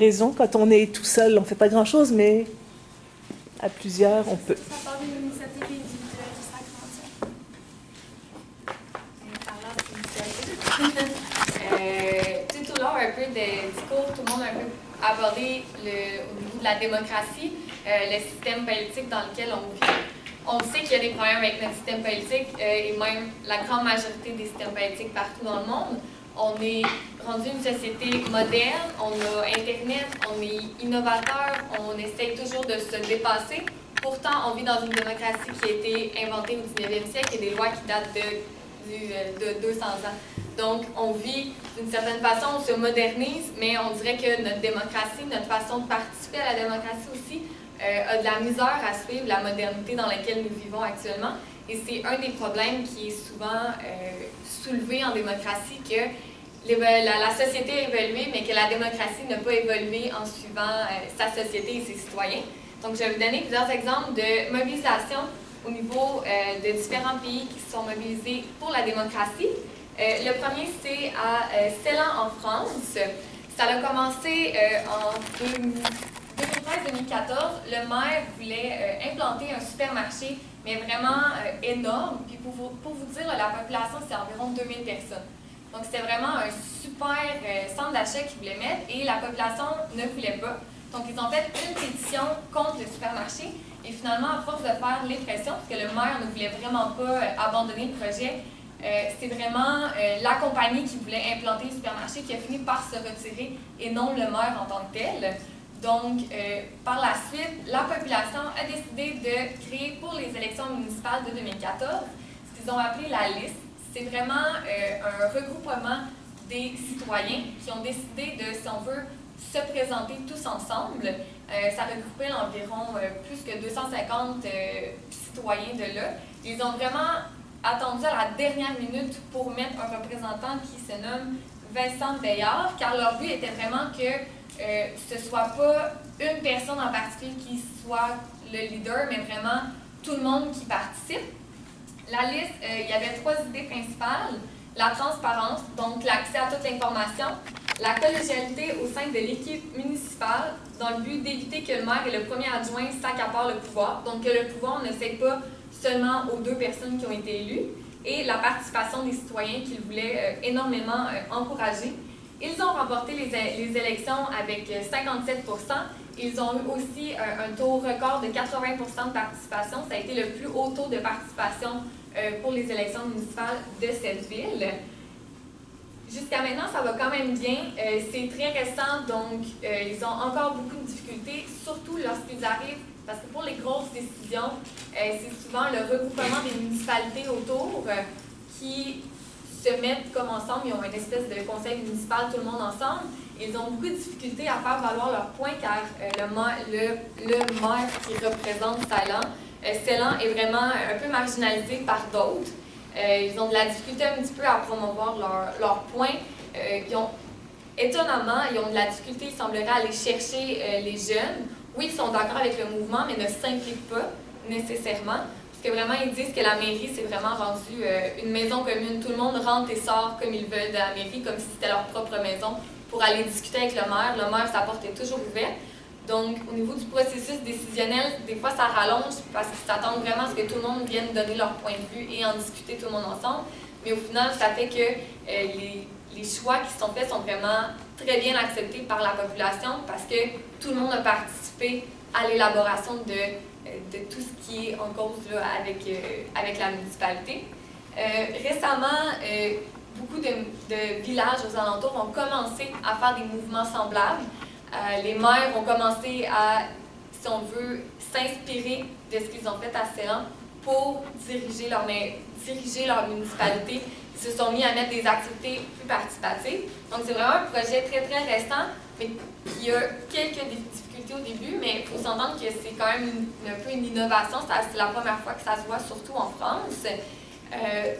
raison, quand on est tout seul, on ne fait pas grand-chose, mais à plusieurs, on peut. Ça part d'une initiative individuelle, ça grandit. Tout au long un peu du cours, tout le monde a un peu abordé au niveau de la démocratie, le système politique dans lequel on vit. On sait qu'il y a des problèmes avec notre système politique et même la grande majorité des systèmes politiques partout dans le monde. On est rendu une société moderne, on a Internet, on est innovateur, on essaye toujours de se dépasser. Pourtant, on vit dans une démocratie qui a été inventée au 19e siècle et des lois qui datent de 200 ans. Donc, on vit d'une certaine façon, on se modernise, mais on dirait que notre démocratie, notre façon de participer à la démocratie aussi, a de la misère à suivre la modernité dans laquelle nous vivons actuellement. Et c'est un des problèmes qui est souvent soulevé en démocratie, que la société a évolué, mais que la démocratie n'a pas évolué en suivant sa société et ses citoyens. Donc, je vais vous donner plusieurs exemples de mobilisation au niveau de différents pays qui se sont mobilisés pour la démocratie. Le premier, c'est à Ceylan en France. Ça a commencé en 2013-2014. Le maire voulait implanter un supermarché, mais vraiment énorme. Puis pour vous dire, la population, c'est environ 2000 personnes. Donc, c'était vraiment un super centre d'achat qu'ils voulaient mettre et la population ne voulait pas. Donc, ils ont fait une pétition contre le supermarché et finalement, à force de faire les pressions, parce que le maire ne voulait vraiment pas abandonner le projet, c'est vraiment la compagnie qui voulait implanter le supermarché qui a fini par se retirer et non le maire en tant que tel. Donc, par la suite, la population a décidé de créer pour les élections municipales de 2014 ce qu'ils ont appelé la liste. C'est vraiment un regroupement des citoyens qui ont décidé de, si on veut, se présenter tous ensemble. Ça regroupait environ plus que 250 citoyens de là. Ils ont vraiment attendu à la dernière minute pour mettre un représentant qui se nomme Vincent Bayard, car leur but était vraiment que ce ne soit pas une personne en particulier qui soit le leader, mais vraiment tout le monde qui participe. La liste, il y avait 3 idées principales. La transparence, donc l'accès à toute l'information, la collégialité au sein de l'équipe municipale, dans le but d'éviter que le maire et le premier adjoint s'accaparent le pouvoir, donc que le pouvoir ne cède pas seulement aux 2 personnes qui ont été élues, et la participation des citoyens qu'ils voulaient énormément encourager. Ils ont remporté les élections avec 57 %. Ils ont eu aussi un taux record de 80 % de participation. Ça a été le plus haut taux de participation pour les élections municipales de cette ville. Jusqu'à maintenant, ça va quand même bien. C'est très récent, donc ils ont encore beaucoup de difficultés, surtout lorsqu'ils arrivent, parce que pour les grosses décisions, c'est souvent le regroupement des municipalités autour qui se mettent comme ensemble. Ils ont une espèce de conseil municipal, tout le monde ensemble. Ils ont beaucoup de difficultés à faire valoir leurs points, car le maire qui représente Ceylan est vraiment un peu marginalisé par d'autres. Ils ont de la difficulté un petit peu à promouvoir leurs points. Étonnamment, ils ont de la difficulté, il semblerait, à aller chercher les jeunes. Oui, ils sont d'accord avec le mouvement, mais ne s'impliquent pas nécessairement. Parce que vraiment, ils disent que la mairie, c'est vraiment rendu une maison commune. Tout le monde rentre et sort comme ils veulent de la mairie, comme si c'était leur propre maison, pour aller discuter avec le maire. Le maire, sa porte est toujours ouverte. Donc, au niveau du processus décisionnel, des fois, ça rallonge parce qu'ils s'attendent vraiment à ce que tout le monde vienne donner leur point de vue et en discuter tout le monde ensemble. Mais au final, ça fait que les choix qui sont faits sont vraiment très bien acceptés par la population parce que tout le monde a participé à l'élaboration de tout ce qui est en cause là, avec la municipalité. Récemment, beaucoup de villages aux alentours ont commencé à faire des mouvements semblables. Les maires ont commencé à, si on veut, s'inspirer de ce qu'ils ont fait à Ceylan pour diriger leur municipalité. Ils se sont mis à mettre des activités plus participatives. Donc, c'est vraiment un projet très, très récent, mais qui a quelques difficultés au début, mais il faut s'entendre que c'est quand même un peu une innovation. C'est la première fois que ça se voit, surtout en France.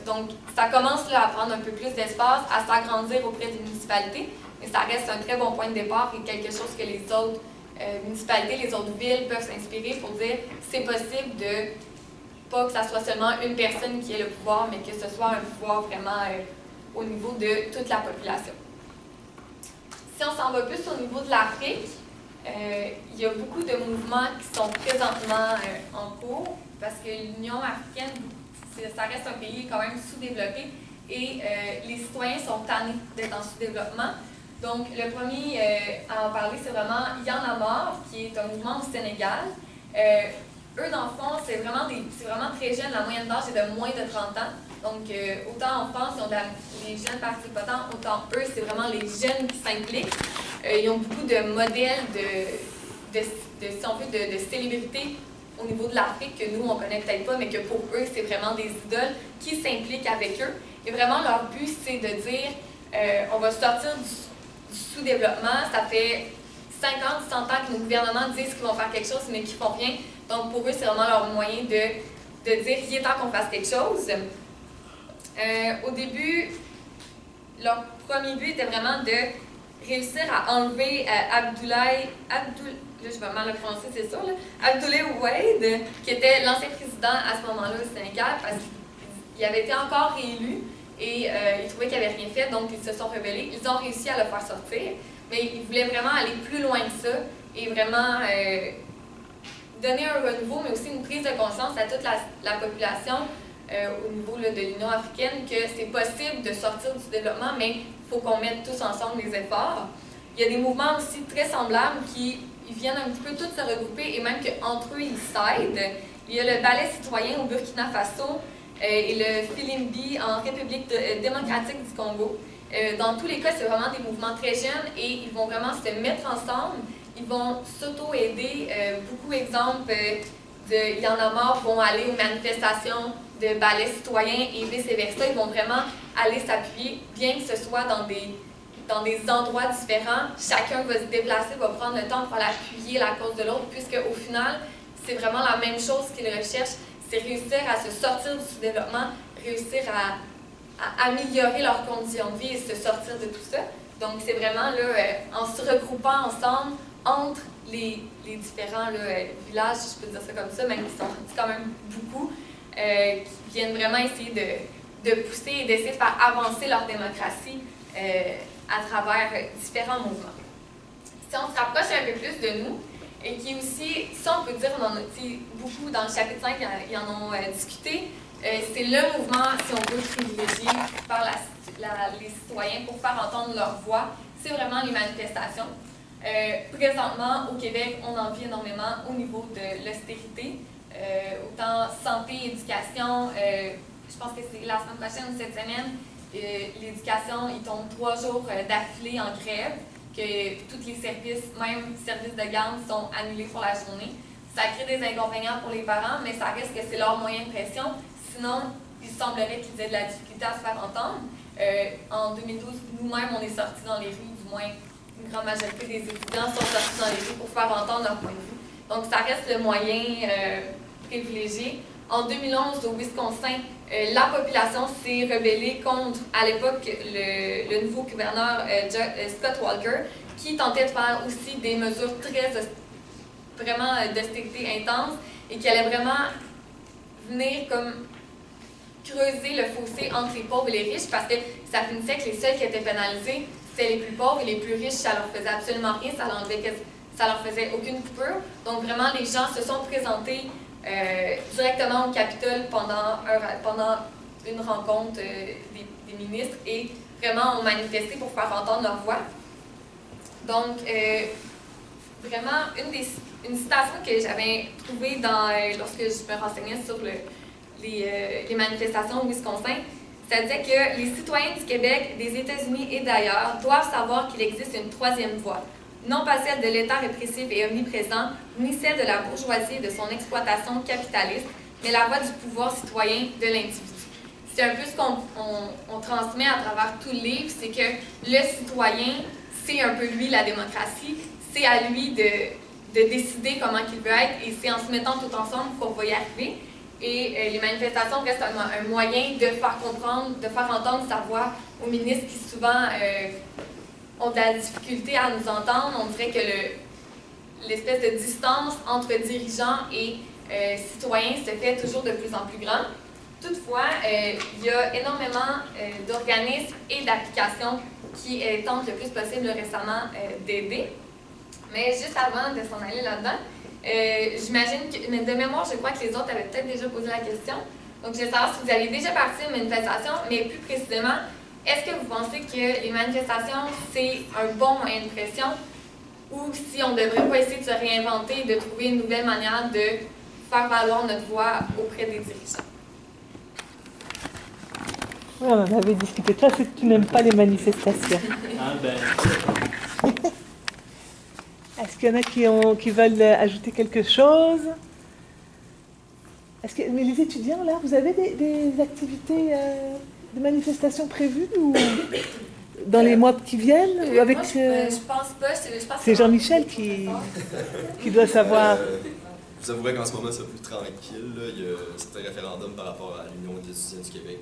Donc, ça commence là, à prendre un peu plus d'espace, à s'agrandir auprès des municipalités. Mais ça reste un très bon point de départ et quelque chose que les autres municipalités, les autres villes peuvent s'inspirer pour dire c'est possible de pas que ça soit seulement une personne qui ait le pouvoir, mais que ce soit un pouvoir vraiment au niveau de toute la population. Si on s'en va plus au niveau de l'Afrique, il y a beaucoup de mouvements qui sont présentement en cours parce que l'Union africaine, ça reste un pays quand même sous-développé et les citoyens sont tannés d'être en sous-développement. Donc, le premier à en parler, c'est vraiment Y en a marre, qui est un mouvement au Sénégal. Eux, dans le fond, c'est vraiment très jeune. La moyenne d'âge est de moins de 30 ans. Donc, autant en France, ils ont les jeunes participants, autant eux, c'est vraiment les jeunes qui s'impliquent. Ils ont beaucoup de modèles si on veut, de célébrités au niveau de l'Afrique que nous, on ne connaît peut-être pas, mais que pour eux, c'est vraiment des idoles qui s'impliquent avec eux. Et vraiment, leur but, c'est de dire on va sortir du sous-développement. Ça fait 50, 100 ans que nos gouvernements disent qu'ils vont faire quelque chose, mais qu'ils ne font rien. Donc, pour eux, c'est vraiment leur moyen de dire il est temps qu'on fasse quelque chose. Au début, leur premier but était vraiment de réussir à enlever là, je vais mal le prononcer, c'est sûr, Abdoulaye Wade, qui était l'ancien président à ce moment-là au Sénégal, parce qu'il avait été encore réélu et ils trouvaient qu'il n'avait rien fait, donc ils se sont rebellés. Ils ont réussi à le faire sortir, mais ils voulaient vraiment aller plus loin que ça et vraiment donner un renouveau, mais aussi une prise de conscience à toute la population au niveau là, de l'Union africaine que c'est possible de sortir du développement, mais il faut qu'on mette tous ensemble les efforts. Il y a des mouvements aussi très semblables qui viennent un petit peu tous se regrouper et même qu'entre eux, ils s'aident. Il y a le ballet citoyen au Burkina Faso et le Filimbi en République démocratique du Congo. Dans tous les cas, c'est vraiment des mouvements très jeunes et ils vont vraiment se mettre ensemble. Ils vont s'auto-aider. Beaucoup d'exemples Il y en a marre vont aller aux manifestations de ballet citoyen et vice-versa. Ils vont vraiment aller s'appuyer, bien que ce soit dans des endroits différents. Chacun va se déplacer, va prendre le temps pour aller appuyer la cause de l'autre, puisque au final, c'est vraiment la même chose qu'ils recherchent, c'est réussir à se sortir du sous-développement, réussir à améliorer leurs conditions de vie et se sortir de tout ça. Donc, c'est vraiment là, en se regroupant ensemble entre les différents villages, si je peux dire ça comme ça, même qui sont quand même beaucoup, qui viennent vraiment essayer de pousser et d'essayer de faire avancer leur démocratie à travers différents mouvements. Si on se rapproche un peu plus de nous, et qui aussi, ça on peut dire, on en a beaucoup dans le chapitre 5, ils en ont discuté, c'est le mouvement, si on veut, privilégié par les citoyens pour faire entendre leur voix, c'est vraiment les manifestations. Présentement, au Québec, on en vit énormément au niveau de l'austérité, autant santé, éducation, je pense que c'est la semaine prochaine ou cette semaine, l'éducation, ils tombent 3 jours d'affilée en grève, que tous les services, même services de garde, sont annulés pour la journée. Ça crée des inconvénients pour les parents, mais ça reste que c'est leur moyen de pression. Sinon, il semblerait qu'ils aient de la difficulté à se faire entendre. En 2012, nous-mêmes, on est sortis dans les rues, du moins une grande majorité des étudiants sont sortis dans les rues pour faire entendre leur point de vue. Donc, ça reste le moyen privilégié. En 2011, au Wisconsin, la population s'est rebellée contre, à l'époque, le nouveau gouverneur Scott Walker, qui tentait de faire aussi des mesures vraiment d'austérité intense et qui allait vraiment venir comme creuser le fossé entre les pauvres et les riches, parce que ça finissait que les seuls qui étaient pénalisés, c'était les plus pauvres, et les plus riches, ça leur faisait absolument rien, ça leur faisait aucune coupure. Donc vraiment, les gens se sont présentés directement au Capitole pendant une rencontre des ministres et vraiment ont manifesté pour faire entendre leur voix. Donc, vraiment, une citation que j'avais trouvée lorsque je me renseignais sur les manifestations au Wisconsin, ça disait que les citoyens du Québec, des États-Unis et d'ailleurs doivent savoir qu'il existe une troisième voie. Non pas celle de l'État répressif et omniprésent, ni celle de la bourgeoisie et de son exploitation capitaliste, mais la voie du pouvoir citoyen de l'individu. C'est un peu ce qu'on transmet à travers tout le livre, c'est que le citoyen, c'est un peu lui la démocratie, c'est à lui de décider comment il veut être et c'est en se mettant tout ensemble qu'on va y arriver. Et les manifestations restent un moyen de faire comprendre, de faire entendre sa voix aux ministres qui souvent ont de la difficulté à nous entendre. On dirait que l'espèce de distance entre dirigeants et citoyens se fait toujours de plus en plus grande. Toutefois, il y a énormément d'organismes et d'applications qui tente le plus possible récemment d'aider. Mais juste avant de s'en aller là-dedans, j'imagine que, mais de mémoire, je crois que les autres avaient peut-être déjà posé la question. Donc, je veux savoir si vous avez déjà participé à une manifestation, mais plus précisément, est-ce que vous pensez que les manifestations, c'est un bon moyen de pression ou si on ne devrait pas essayer de se réinventer, de trouver une nouvelle manière de faire valoir notre voix auprès des dirigeants? Oui, on en avait discuté. Toi, c'est que tu n'aimes pas les manifestations. Ah ben, Est-ce qu'il y en a qui veulent ajouter quelque chose? Mais les étudiants, là, vous avez des activités de manifestation prévues ou dans les mois qui viennent ou avec, Moi, je pense pas. Je pense c'est que Jean-Michel qui doit savoir. Je vous avouerai qu'en ce moment, c'est plus tranquille. Là. Il y a certains référendums par rapport à l'Union des étudiants du Québec.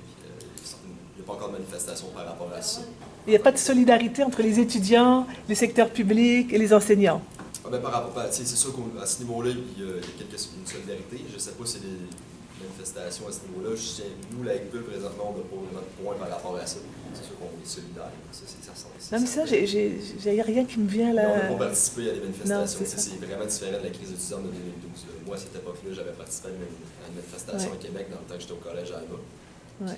Il n'y a pas encore de manifestation par rapport à ça. Il n'y a pas de solidarité entre les étudiants, le secteur public et les enseignants. Ah ben, par rapport à, c'est sûr qu'à ce niveau-là, il y a une solidarité. Je ne sais pas si les manifestations à ce niveau-là, nous, la ECPUL, présentement, on n'a pas vraiment de point par rapport à ça. C'est sûr qu'on est solidaires. Ça ressemble. Non, mais ça, j'ai rien qui me vient là. On n'a pas participé à des manifestations. Non, c'est vraiment différent de la crise étudiante de 2012. Là. Moi, à cette époque-là, j'avais participé à une manifestation au Québec dans le temps que j'étais au collège à Alma. Ouais.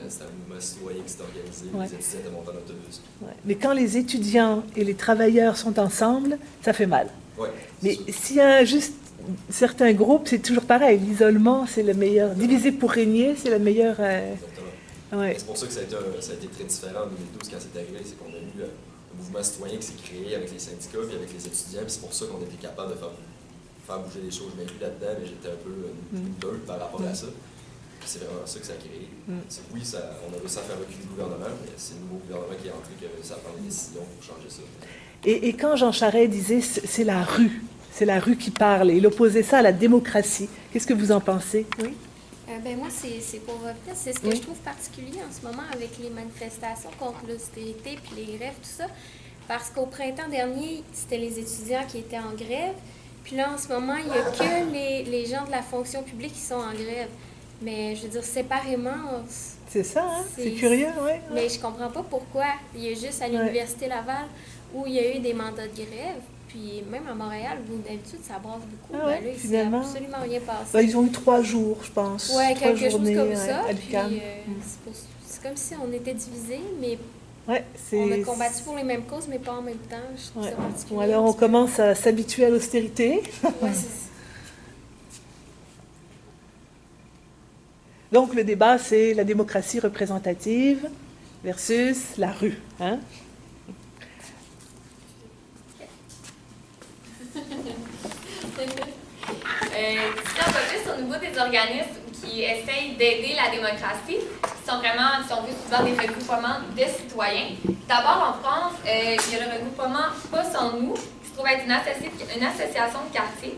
C'était un mouvement citoyen qui s'est organisé, Ouais. les étudiants étaient montés en autobus. Ouais. Mais quand les étudiants et les travailleurs sont ensemble, ça fait mal. Ouais, Mais s'il y a juste certains groupes, c'est toujours pareil. L'isolement, c'est le meilleur. Diviser pour régner, c'est le meilleur. Exactement. Ouais. C'est pour ça que ça a été très différent en 2012 quand c'est arrivé. C'est qu'on a eu un mouvement citoyen qui s'est créé avec les syndicats et avec les étudiants. Puis c'est pour ça qu'on était capable de faire bouger les choses. Je m'inclus là-dedans, mais j'étais un peu doute par rapport à ça. C'est vraiment ça que ça a créé. Oui, on a réussi à faire reculer le gouvernement, mais c'est le nouveau gouvernement qui est entré que ça prend des décisions pour changer ça. Et quand Jean Charest disait c'est la rue qui parle, et il opposait ça à la démocratie, qu'est-ce que vous en pensez? Oui. Ben moi, c'est pour revenir. C'est ce que je trouve particulier en ce moment avec les manifestations contre l'austérité puis les grèves, tout ça. Parce qu'au printemps dernier, c'était les étudiants qui étaient en grève. Puis là, en ce moment, il n'y a que les gens de la fonction publique qui sont en grève. Mais je veux dire, séparément. C'est ça, hein? C'est curieux, oui. Mais je comprends pas pourquoi. Il y a juste à l'Université Laval où il y a eu des mandats de grève. Puis même à Montréal, où d'habitude ça brasse beaucoup. Ah ouais, là, il s'est finalement. absolument rien passé. Ben, ils ont eu 3 jours, je pense. Ouais, 3 quelque journées, chose comme ça. à Puis l'UQAM. c'est comme si on était divisés, mais Ouais, on a combattu pour les mêmes causes, mais pas en même temps. Je trouve ça particulier. Bon, alors on commence à s'habituer à l'austérité. Ouais, c'est... Donc le débat, c'est la démocratie représentative versus la rue. Hein? Si on va plus au niveau des organismes qui essayent d'aider la démocratie, qui sont vraiment, si on veut, souvent des regroupements de citoyens. D'abord, en France, il y a le regroupement Pas sans nous, qui se trouve être une association de quartier.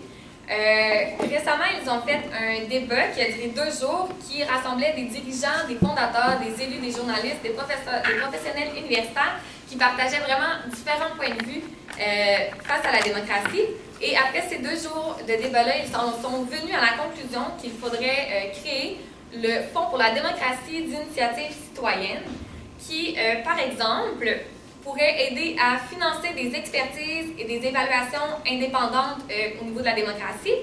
Récemment, ils ont fait un débat qui a duré 2 jours, qui rassemblait des dirigeants, des fondateurs, des élus, des journalistes, des professionnels universitaires, qui partageaient vraiment différents points de vue face à la démocratie. Et après ces 2 jours de débat-là, ils sont venus à la conclusion qu'il faudrait créer le Fonds pour la démocratie d'initiative citoyenne, qui, par exemple, pourrait aider à financer des expertises et des évaluations indépendantes au niveau de la démocratie,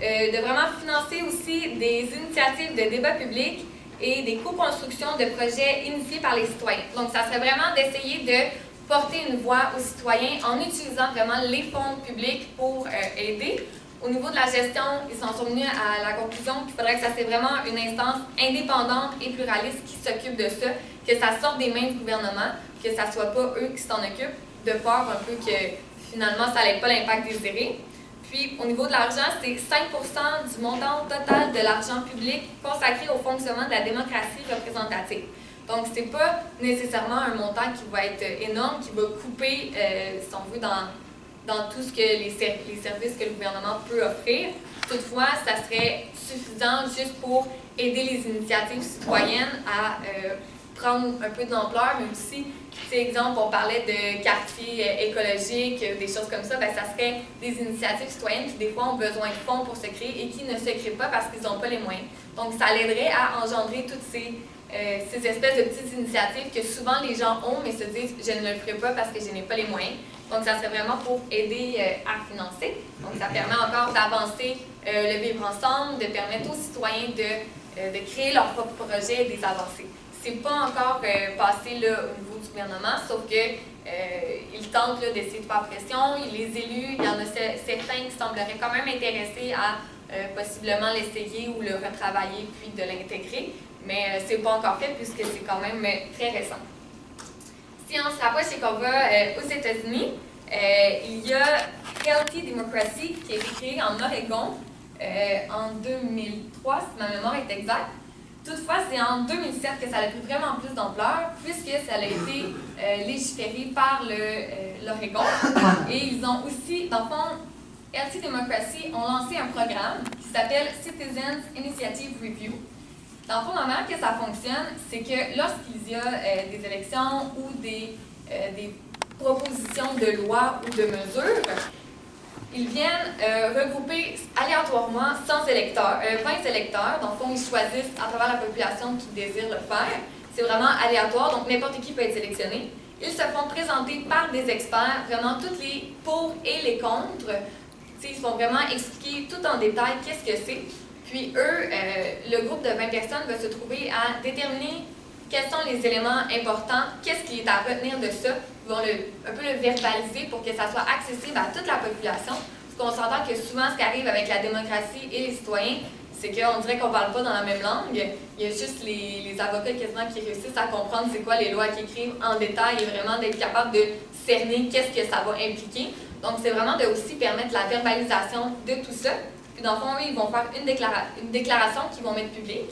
de vraiment financer aussi des initiatives de débat public et des co-constructions de projets initiés par les citoyens. Donc, ça serait vraiment d'essayer de porter une voix aux citoyens en utilisant vraiment les fonds publics pour aider. Au niveau de la gestion, ils s'en sont venus à la conclusion qu'il faudrait que ça soit vraiment une instance indépendante et pluraliste qui s'occupe de ça, que ça sorte des mains du gouvernement, que ça ne soit pas eux qui s'en occupent, de peur un peu que finalement ça n'ait pas l'impact désiré. Puis au niveau de l'argent, c'est 5% du montant total de l'argent public consacré au fonctionnement de la démocratie représentative. Donc, ce n'est pas nécessairement un montant qui va être énorme, qui va couper, si on veut, dans tout ce que les services que le gouvernement peut offrir. Toutefois, ça serait suffisant juste pour aider les initiatives citoyennes à prendre un peu d'ampleur, mais aussi, exemple, on parlait de quartiers écologiques, des choses comme ça, bien, ça serait des initiatives citoyennes qui, des fois, ont besoin de fonds pour se créer et qui ne se créent pas parce qu'ils n'ont pas les moyens. Donc, ça l'aiderait à engendrer toutes ces ces espèces de petites initiatives que souvent les gens ont, mais se disent « je ne le ferai pas parce que je n'ai pas les moyens ». Donc, ça serait vraiment pour aider à financer. Donc, ça permet encore d'avancer le vivre ensemble, de permettre aux citoyens de créer leurs propres projets et de les avancer. C'est pas encore passé là, au niveau du gouvernement, sauf que ils tentent d'essayer de faire pression. Les élus, il y en a certains qui sembleraient quand même intéressés à possiblement l'essayer ou le retravailler puis de l'intégrer, mais c'est pas encore fait puisque c'est quand même très récent. Si on se rapproche et qu'on va aux États-Unis, il y a Healthy Democracy qui a été créé en Oregon en 2003, si ma mémoire est exacte. Toutefois, c'est en 2007 que ça a pris vraiment plus d'ampleur, puisque ça a été légiféré par l'Oregon. Et ils ont aussi, dans le fond, Healthy Democracy ont lancé un programme qui s'appelle Citizens Initiative Review. Dans le fond, la manière que ça fonctionne, c'est que lorsqu'il y a des élections ou des propositions de loi ou de mesures, ils viennent regrouper aléatoirement 20 électeurs. Dans le fond, ils choisissent à travers la population qui désire le faire. C'est vraiment aléatoire, donc n'importe qui peut être sélectionné. Ils se font présenter par des experts, vraiment tous les pour et les contre. Ils se font vraiment expliquer tout en détail qu'est-ce que c'est. Puis eux, le groupe de 20 personnes va se trouver à déterminer quels sont les éléments importants, qu'est-ce qui est à retenir de ça. Ils vont un peu le verbaliser pour que ça soit accessible à toute la population. Parce qu'on s'entend que souvent, ce qui arrive avec la démocratie et les citoyens, c'est qu'on dirait qu'on ne parle pas dans la même langue. Il y a juste les avocats quasiment qui réussissent à comprendre c'est quoi les lois qu'ils écrivent en détail et vraiment d'être capable de cerner qu'est-ce que ça va impliquer. Donc, c'est vraiment de aussi permettre la verbalisation de tout ça. Puis, dans le fond, ils vont faire une déclaration qu'ils vont mettre publique.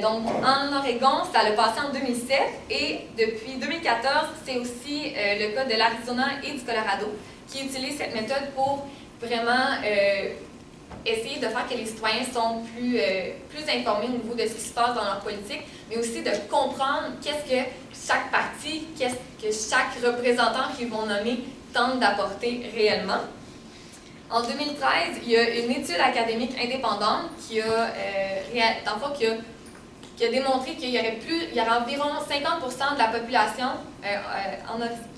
Donc, en Oregon, ça a passé en 2007 et depuis 2014, c'est aussi le cas de l'Arizona et du Colorado qui utilisent cette méthode pour vraiment essayer de faire que les citoyens sont plus informés au niveau de ce qui se passe dans leur politique, mais aussi de comprendre qu'est-ce que chaque parti, qu'est-ce que chaque représentant qu'ils vont nommer tente d'apporter réellement. En 2013, il y a une étude académique indépendante qui a démontré qu'il y aurait environ 50% de la population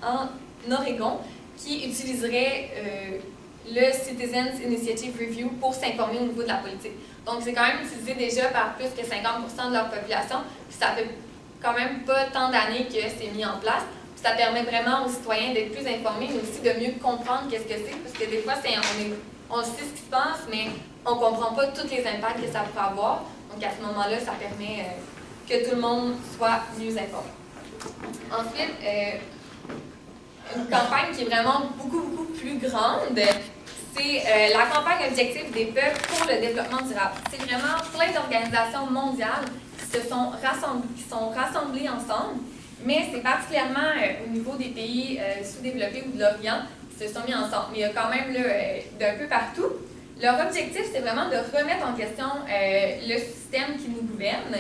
en Oregon qui utiliserait le Citizens Initiative Review pour s'informer au niveau de la politique. Donc, c'est quand même utilisé déjà par plus que 50% de leur population, puis ça fait quand même pas tant d'années que c'est mis en place. Puis ça permet vraiment aux citoyens d'être plus informés, mais aussi de mieux comprendre qu'est-ce que c'est, parce que des fois, on sait ce qui se passe, mais on ne comprend pas tous les impacts que ça pourrait avoir. Donc, à ce moment-là, ça permet que tout le monde soit mieux informé. Ensuite, une campagne qui est vraiment beaucoup plus grande, c'est la campagne Objectif des peuples pour le développement durable. C'est vraiment plein d'organisations mondiales qui sont rassemblées ensemble, mais c'est particulièrement au niveau des pays sous-développés ou de l'Orient qui se sont mis ensemble. Mais il y a quand même d'un peu partout. Leur objectif, c'est vraiment de remettre en question le système qui nous gouverne.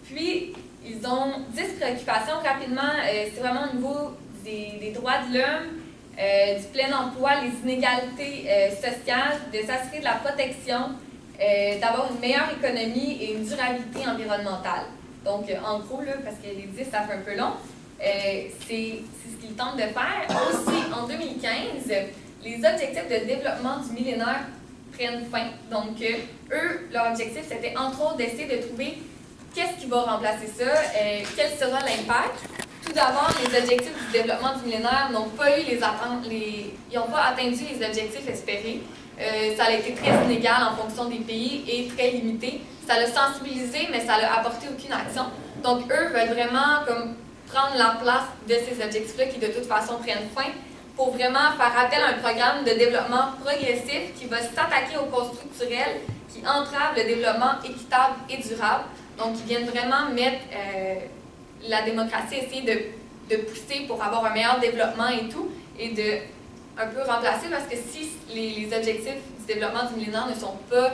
Puis, ils ont 10 préoccupations rapidement. C'est vraiment au niveau des droits de l'homme, du plein emploi, les inégalités sociales, de s'assurer de la protection, d'avoir une meilleure économie et une durabilité environnementale. Donc, en gros, là, parce que les 10, ça fait un peu long, c'est ce qu'ils tentent de faire. Aussi, en 2015, les objectifs de développement du millénaire prennent fin. Donc, eux, leur objectif, c'était entre autres d'essayer de trouver qu'est-ce qui va remplacer ça, quel sera l'impact. Tout d'abord, les objectifs du développement du millénaire n'ont pas eu ils n'ont pas atteint les objectifs espérés. Ça a été très inégal en fonction des pays et très limité. Ça l'a sensibilisé, mais ça n'a apporté aucune action. Donc, eux veulent vraiment prendre la place de ces objectifs-là qui, de toute façon, prennent fin pour vraiment faire appel à un programme de développement progressif qui va s'attaquer aux causes structurelles qui entravent le développement équitable et durable. Donc, ils viennent vraiment mettre la démocratie, essayer de pousser pour avoir un meilleur développement et tout, et de un peu remplacer, parce que si les objectifs du développement du millénaire ne sont pas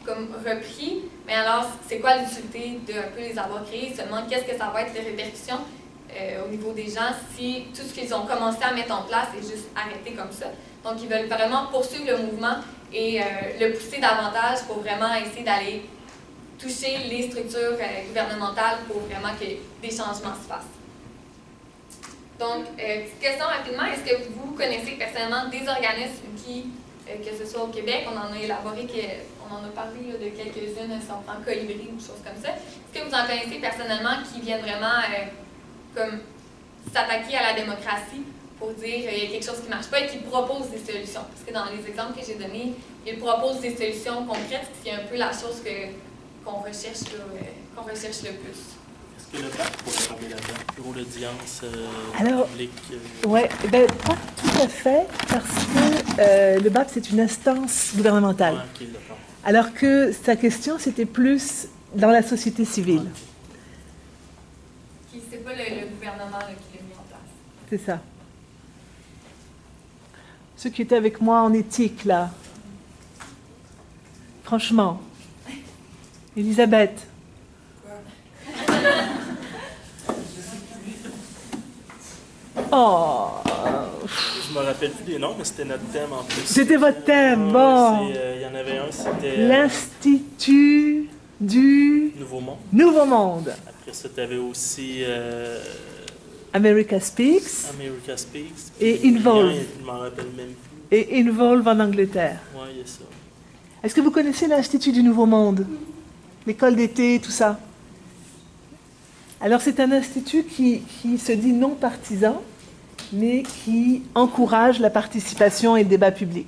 comme repris, mais alors c'est quoi l'utilité de un peu les avoir créés? Ils se demandent qu'est-ce que ça va être les répercussions au niveau des gens si tout ce qu'ils ont commencé à mettre en place est juste arrêté comme ça. Donc ils veulent vraiment poursuivre le mouvement et le pousser davantage pour vraiment essayer d'aller toucher les structures gouvernementales pour vraiment que des changements se fassent. Donc, petite question rapidement, est-ce que vous connaissez personnellement des organismes qui, que ce soit au Québec, on en a élaboré, on en a parlé là, de quelques-unes, si on prend Colibri ou des choses comme ça, est-ce que vous en connaissez personnellement qui viennent vraiment comme s'attaquer à la démocratie pour dire qu'il y a quelque chose qui ne marche pas et qui proposent des solutions? Parce que dans les exemples que j'ai donnés, ils proposent des solutions concrètes, ce qui est un peu la chose qu'on recherche, le plus. Est-ce que le BAC pourrait parler là-dedans? Bureau d'audience publique? Oui, ben, pas tout à fait, parce que le BAP, c'est une instance gouvernementale. Ouais, okay, d'accord. Alors que sa question, c'était plus dans la société civile. C'est pas le gouvernement là, qui l'a mis en place. C'est ça. Ceux qui étaient avec moi en éthique, là. Franchement. Elisabeth. Oh. Je me rappelle plus des noms, mais c'était notre thème en plus. C'était votre thème, bon. Il y en avait un, c'était... L'Institut du Nouveau Monde. Après ça, tu avais aussi... America Speaks. America Speaks. Et Involve. Je m'en rappelle même plus. Et Involve en Angleterre. Oui, il y a ça. Est-ce que vous connaissez l'Institut du Nouveau Monde? L'école d'été, tout ça? Alors, c'est un institut qui se dit non partisan, mais qui encourage la participation et le débat public.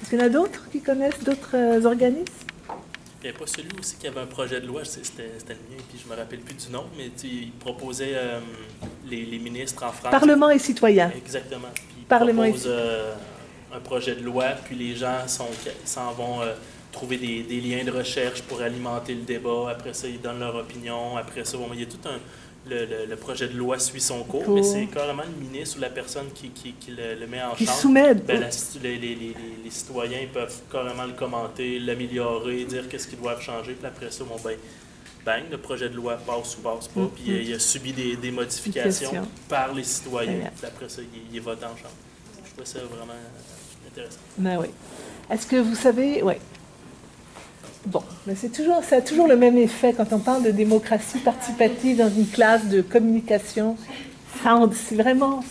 Est-ce qu'il y en a d'autres qui connaissent d'autres organismes? Il n'y avait pas celui aussi qui avait un projet de loi, c'était le mien, puis je ne me rappelle plus du nom, mais il proposait les ministres en France. Parlement et citoyens. Exactement. Puis il Parlement propose un projet de loi, puis les gens s'en vont trouver des liens de recherche pour alimenter le débat. Après ça, ils donnent leur opinion. Après ça, bon, il y a tout le projet de loi suit son cours, mais c'est carrément le ministre ou la personne qui le met en charge. Qui soumet. Ben, les citoyens peuvent carrément le commenter, l'améliorer, dire qu'est-ce qu'ils doivent changer. Puis après ça, bon, bang, le projet de loi passe ou passe pas. Puis il a subi des modifications par les citoyens. Puis après ça, il est voté en chambre. Je trouve ça vraiment intéressant. Ben oui. Est-ce que vous savez... Oui. Bon, mais ça a toujours le même effet quand on parle de démocratie participative dans une classe de communication. C'est vraiment...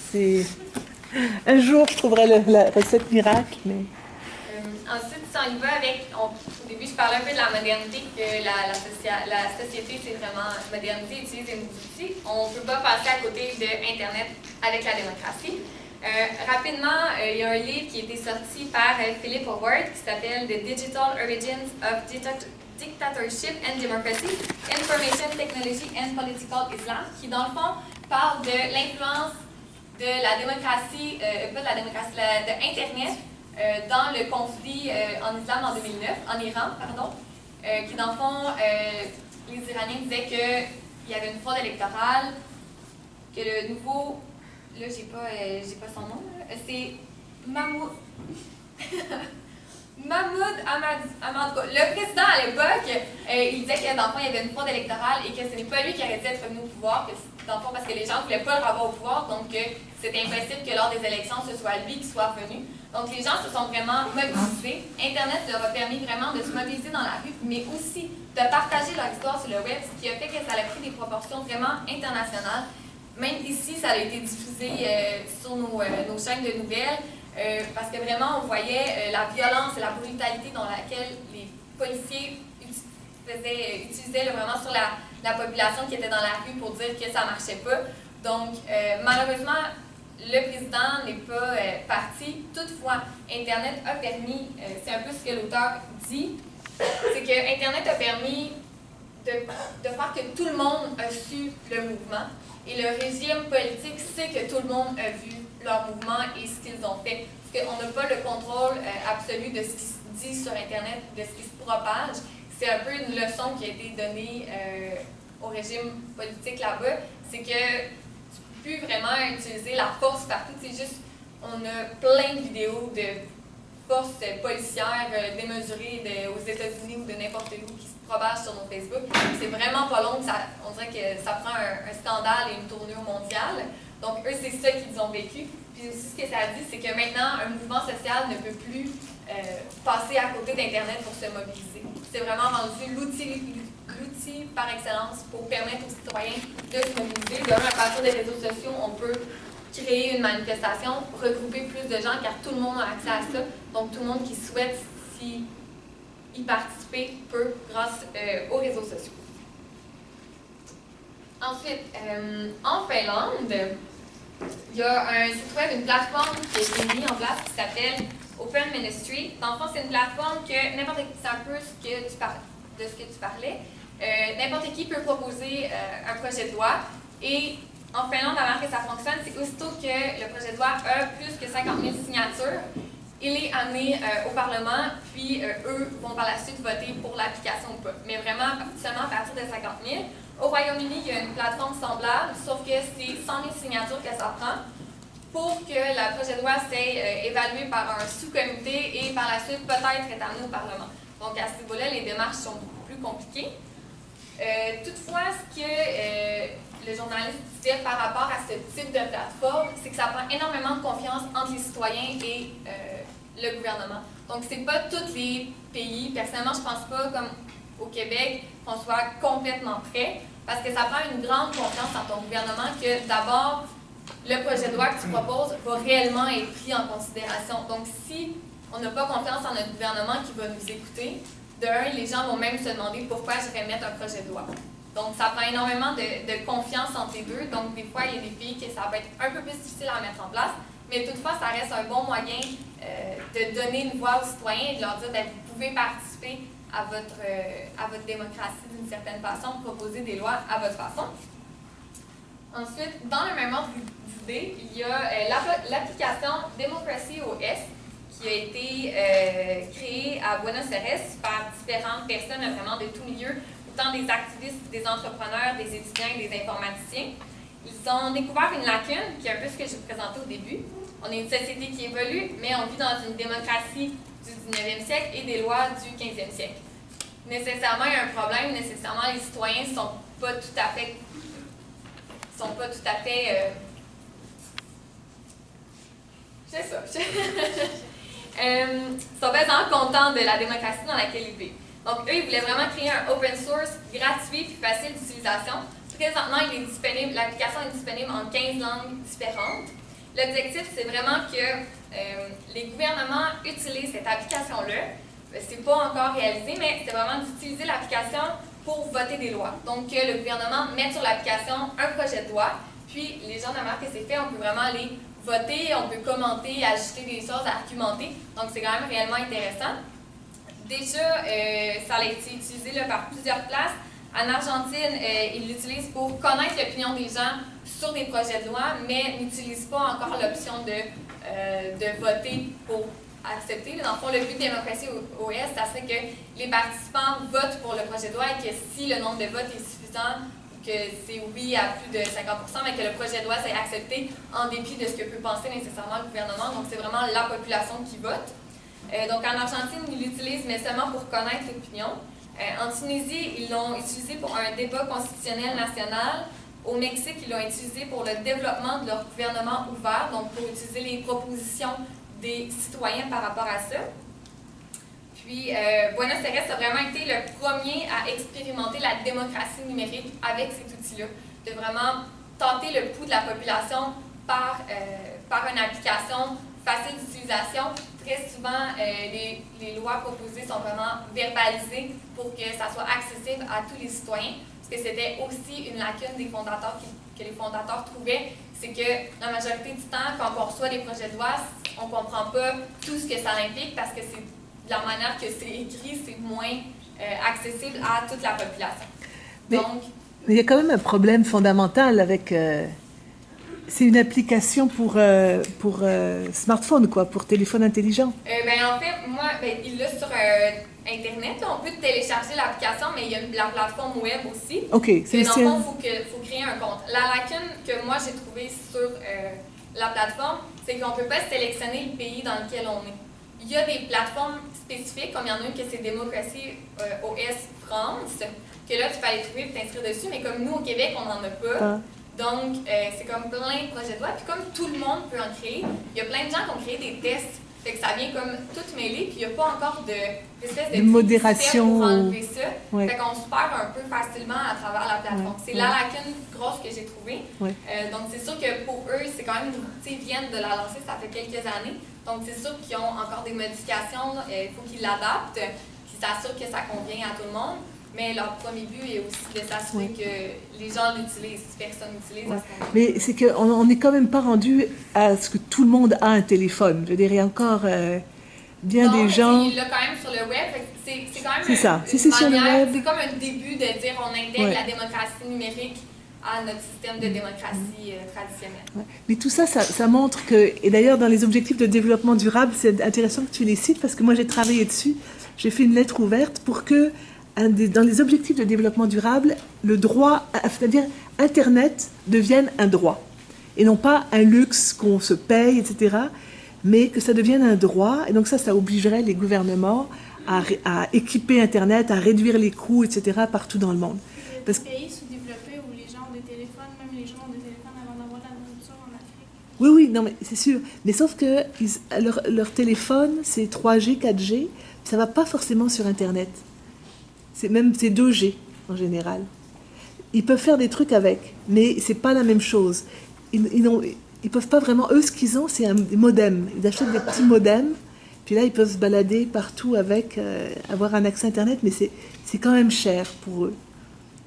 Un jour, je trouverai la recette miracle, mais... Ensuite, si on y va avec... Au début, je parlais un peu de la modernité, que la société, c'est vraiment modernité, utilise des nouveaux outils. On ne peut pas passer à côté d'Internet avec la démocratie. Rapidement, il y a un livre qui a été sorti par Philip Howard qui s'appelle The Digital Origins of Dictatorship and Democracy, Information Technology and Political Islam, qui dans le fond parle de l'influence de la démocratie, pas de la démocratie, de Internet dans le conflit en islam en 2009, en Iran, pardon, qui dans le fond, les Iraniens disaient qu'il y avait une fraude électorale, que le nouveau... Là, j'ai pas son nom. C'est Mahmoud Ahmad. Le président à l'époque, il disait que dans le fond, il y avait une fraude électorale et que ce n'est pas lui qui arrêtait d'être revenu au pouvoir, dans le fond, parce que les gens ne voulaient pas le revoir au pouvoir, donc c'était impossible que lors des élections, ce soit lui qui soit revenu. Donc les gens se sont vraiment mobilisés. Internet leur a permis vraiment de se mobiliser dans la rue, mais aussi de partager leur histoire sur le web, ce qui a fait que ça a pris des proportions vraiment internationales. Même ici, ça a été diffusé sur nos chaînes de nouvelles, parce que vraiment, on voyait la violence et la brutalité dans laquelle les policiers utilisaient vraiment sur la population qui était dans la rue pour dire que ça ne marchait pas. Donc, malheureusement, le président n'est pas parti. Toutefois, Internet a permis, c'est un peu ce que l'auteur dit, c'est que Internet a permis de faire que tout le monde a su le mouvement. Et le régime politique sait que tout le monde a vu leur mouvement et ce qu'ils ont fait. Parce qu'on n'a pas le contrôle absolu de ce qui se dit sur Internet, de ce qui se propage. C'est un peu une leçon qui a été donnée au régime politique là-bas. C'est que tu ne peux plus vraiment utiliser la force partout. C'est juste, on a plein de vidéos de forces policières démesurées aux États-Unis ou de n'importe où qui se propagent sur nos Facebook. C'est vraiment pas long, on dirait que ça prend un scandale et une tournure mondiale. Donc eux, c'est ça qu'ils ont vécu. Puis aussi, ce que ça dit, c'est que maintenant, un mouvement social ne peut plus passer à côté d'Internet pour se mobiliser. C'est vraiment rendu l'outil par excellence pour permettre aux citoyens de se mobiliser. Demain, à partir des réseaux sociaux, on peut créer une manifestation, regrouper plus de gens, car tout le monde a accès à ça. Donc, tout le monde qui souhaite y participer peut grâce aux réseaux sociaux. Ensuite, en Finlande, il y a un site web, une plateforme qui a été mise en place qui s'appelle Open Ministry. Dans le fond, c'est une plateforme que n'importe qui, c'est un peu de ce que tu parlais, n'importe qui peut proposer un projet de loi. Et en Finlande, la manière que ça fonctionne, c'est aussitôt que le projet de loi a plus que 50 000 signatures, il est amené au Parlement, puis eux vont par la suite voter pour l'application ou pas. Mais vraiment, seulement à partir de 50 000. Au Royaume-Uni, il y a une plateforme semblable, sauf que c'est 100 000 signatures que ça prend pour que le projet de loi soit évalué par un sous-comité et par la suite peut-être être amené au Parlement. Donc à ce niveau-là, les démarches sont beaucoup plus compliquées. Toutefois, ce que le journaliste disait par rapport à ce type de plateforme, c'est que ça prend énormément de confiance entre les citoyens et le gouvernement. Donc, c'est pas tous les pays. Personnellement, je pense pas, comme au Québec, qu'on soit complètement prêt, parce que ça prend une grande confiance en ton gouvernement que, d'abord, le projet de loi que tu proposes va réellement être pris en considération. Donc, si on n'a pas confiance en notre gouvernement qui va nous écouter, les gens vont même se demander pourquoi je vais mettre un projet de loi. Donc, ça prend énormément de confiance entre les deux. Donc, des fois, il y a des pays que ça va être un peu plus difficile à mettre en place. Mais toutefois, ça reste un bon moyen de donner une voix aux citoyens et de leur dire que vous pouvez participer à votre démocratie d'une certaine façon, proposer des lois à votre façon. Ensuite, dans le même ordre d'idée, il y a l'application Democracy OS qui a été créée à Buenos Aires par différentes personnes vraiment de tous milieux, autant des activistes, des entrepreneurs, des étudiants et des informaticiens. Ils ont découvert une lacune, qui est un peu ce que je vous présentais au début. On est une société qui évolue, mais on vit dans une démocratie du 19e siècle et des lois du 15e siècle. Nécessairement, il y a un problème. Nécessairement, les citoyens ne sont pas tout à fait... C'est ça. sont vraiment contents de la démocratie dans laquelle ils vivent. Donc, eux, ils voulaient vraiment créer un open source gratuit et facile d'utilisation. Présentement, l'application est disponible en 15 langues différentes. L'objectif, c'est vraiment que les gouvernements utilisent cette application-là. C'est pas encore réalisé, mais c'est vraiment d'utiliser l'application pour voter des lois. Donc, que le gouvernement mette sur l'application un projet de loi, puis les gens de la manière que c'est fait, on peut vraiment les voter, on peut commenter, ajouter des choses, argumenter. Donc, c'est quand même réellement intéressant. Déjà, ça a été utilisé là, par plusieurs places. En Argentine, ils l'utilisent pour connaître l'opinion des gens sur des projets de loi, mais n'utilisent pas encore l'option de voter pour accepter. Dans le fond, le but de Démocratie OS, ça serait que les participants votent pour le projet de loi et que si le nombre de votes est suffisant, que c'est oui à plus de 50%, mais que le projet de loi soit accepté en dépit de ce que peut penser nécessairement le gouvernement. Donc, c'est vraiment la population qui vote. Donc, en Argentine, ils l'utilisent, mais seulement pour connaître l'opinion. En Tunisie, ils l'ont utilisé pour un débat constitutionnel national. Au Mexique, ils l'ont utilisé pour le développement de leur gouvernement ouvert, donc pour utiliser les propositions des citoyens par rapport à ça. Puis, Buenos Aires a vraiment été le premier à expérimenter la démocratie numérique avec cet outil-là, de vraiment tenter le pouls de la population par une application facile d'utilisation. Très souvent, les lois proposées sont vraiment verbalisées pour que ça soit accessible à tous les citoyens, parce que c'était aussi une lacune des fondateurs que les fondateurs trouvaient, c'est que la majorité du temps, quand on reçoit des projets de loi, on ne comprend pas tout ce que ça implique, parce que c'est de la manière que c'est écrit, c'est moins accessible à toute la population. Mais il y a quand même un problème fondamental avec... c'est une application pour smartphone, quoi, pour téléphone intelligent. En fait, il l'a sur Internet. Là, on peut télécharger l'application, mais il y a la plateforme web aussi. OK. Dans le fond, il faut créer un compte. La lacune que moi j'ai trouvée sur la plateforme, c'est qu'on ne peut pas sélectionner le pays dans lequel on est. Il y a des plateformes spécifiques, comme il y en a une que c'est Démocratie OS France, que là, tu peux aller trouver et t'inscrire dessus, mais comme nous, au Québec, on n'en a pas. Donc, c'est comme plein de projets de loi. Puis comme tout le monde peut en créer, il y a plein de gens qui ont créé des tests Fait que ça vient comme tout mêlé, puis il n'y a pas encore d'espèce de modération pour enlever ça. Ouais. Fait qu'on se perd un peu facilement à travers la plateforme. C'est la lacune grosse que j'ai trouvée. Ouais. Donc c'est sûr que pour eux, c'est quand même, tu sais, ils viennent de la lancer, ça fait quelques années. Donc c'est sûr qu'ils ont encore des modifications, il faut qu'ils l'adaptent, qu'ils s'assurent que ça convient à tout le monde. Mais leur premier but est aussi de s'assurer que les gens l'utilisent, personne l'utilise à ce moment-là. Mais c'est qu'on n'est quand même pas rendu à ce que tout le monde a un téléphone. Je veux dire, il y a encore bien des gens... Il l'a quand même sur le web, c'est quand même c'est ça. Si c'est sur le web... C'est comme un début de dire on intègre la démocratie numérique à notre système de démocratie traditionnelle. Ouais. Mais tout ça, ça montre que... Et d'ailleurs, dans les objectifs de développement durable, c'est intéressant que tu les cites, parce que moi, j'ai travaillé dessus. J'ai fait une lettre ouverte pour que... dans les objectifs de développement durable, le droit, c'est-à-dire Internet, devienne un droit. Et non pas un luxe qu'on se paye, etc., mais que ça devienne un droit. Et donc ça obligerait les gouvernements à équiper Internet, à réduire les coûts, etc., partout dans le monde. Parce que... pays sous-développés où les gens ont des téléphones, même les gens ont des téléphones avant d'avoir la nourriture en Afrique. Oui, non, mais c'est sûr. Mais sauf que leur téléphone, c'est 3G, 4G, ça ne va pas forcément sur Internet. C'est 2G en général. Ils peuvent faire des trucs avec, mais c'est pas la même chose. Ils peuvent pas vraiment. Eux, ce qu'ils ont, c'est des modems. Ils achètent des petits modems, puis là, ils peuvent se balader partout avec, avoir un accès Internet, mais c'est quand même cher pour eux.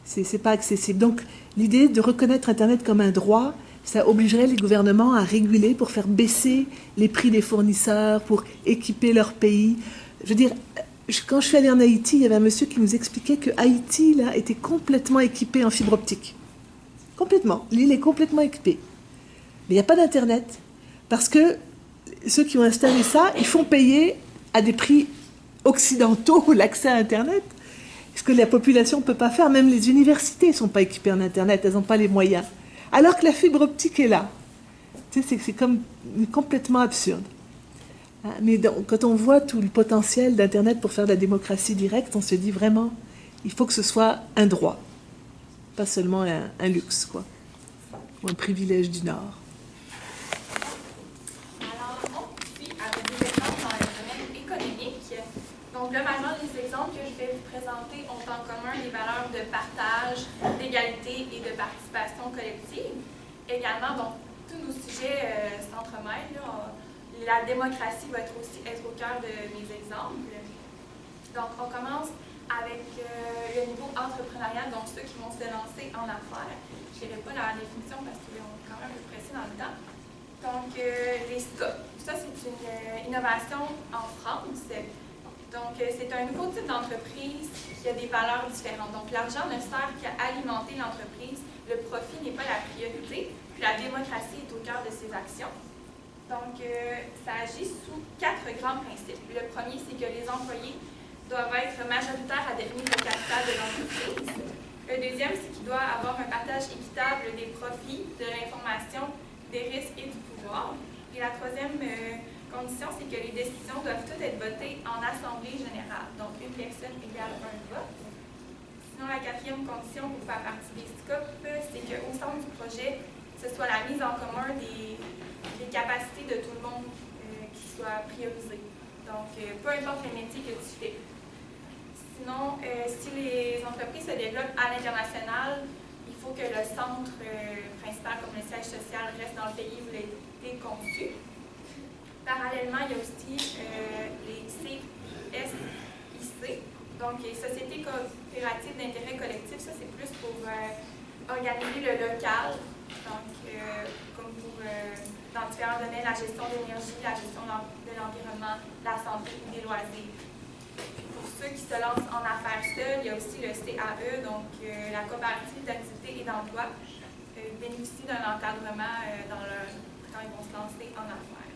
C'est pas accessible. Donc, l'idée de reconnaître Internet comme un droit, ça obligerait les gouvernements à réguler pour faire baisser les prix des fournisseurs, pour équiper leur pays. Je veux dire. Quand je suis allée en Haïti, il y avait un monsieur qui nous expliquait que Haïti là, était complètement équipé en fibre optique. Complètement. L'île est complètement équipée. Mais il n'y a pas d'Internet. Parce que ceux qui ont installé ça, ils font payer à des prix occidentaux l'accès à Internet. Ce que la population ne peut pas faire. Même les universités ne sont pas équipées en Internet. Elles n'ont pas les moyens. Alors que la fibre optique est là. Tu sais, c'est comme complètement absurde. Mais quand on voit tout le potentiel d'Internet pour faire de la démocratie directe, on se dit vraiment, il faut que ce soit un droit, pas seulement un luxe, quoi, ou un privilège du Nord. Alors, on poursuit avec des exemples dans le domaine économique. Donc, globalement, les exemples que je vais vous présenter ont en commun des valeurs de partage, d'égalité et de participation collective. Également, donc, tous nos sujets s'entremêlent. La démocratie va aussi être au cœur de mes exemples. Donc, on commence avec le niveau entrepreneurial, donc ceux qui vont se lancer en affaires. Je ne dirai pas la définition parce qu'on est quand même un peu pressé dans le temps. Donc, les SCOP, ça c'est une innovation en France. Donc, c'est un nouveau type d'entreprise qui a des valeurs différentes. Donc, l'argent ne sert qu'à alimenter l'entreprise. Le profit n'est pas la priorité. Puis la démocratie est au cœur de ses actions. Donc, ça agit sous 4 grands principes. Le premier, c'est que les employés doivent être majoritaires à devenir le capital de l'entreprise. Le deuxième, c'est qu'il doit avoir un partage équitable des profits, de l'information, des risques et du pouvoir. Et la troisième condition, c'est que les décisions doivent toutes être votées en assemblée générale. Donc, une personne égale un vote. Sinon, la quatrième condition pour faire partie des SCOP, c'est qu'au centre du projet, ce soit la mise en commun des capacités de tout le monde qui soient priorisées. Donc, peu importe le métier que tu fais. Sinon, si les entreprises se développent à l'international, il faut que le centre principal, comme le siège social, reste dans le pays où il a été conçu. Parallèlement, il y a aussi les CSIC, donc les sociétés coopératives d'intérêt collectif. Ça, c'est plus pour organiser le local, donc comme pour dans différents domaines, la gestion de l'énergie, la gestion de l'environnement, la santé ou des loisirs. Pour ceux qui se lancent en affaires seuls, il y a aussi le CAE, donc la coopérative d'activité et d'emploi, bénéficie d'un encadrement quand ils vont se lancer en affaires.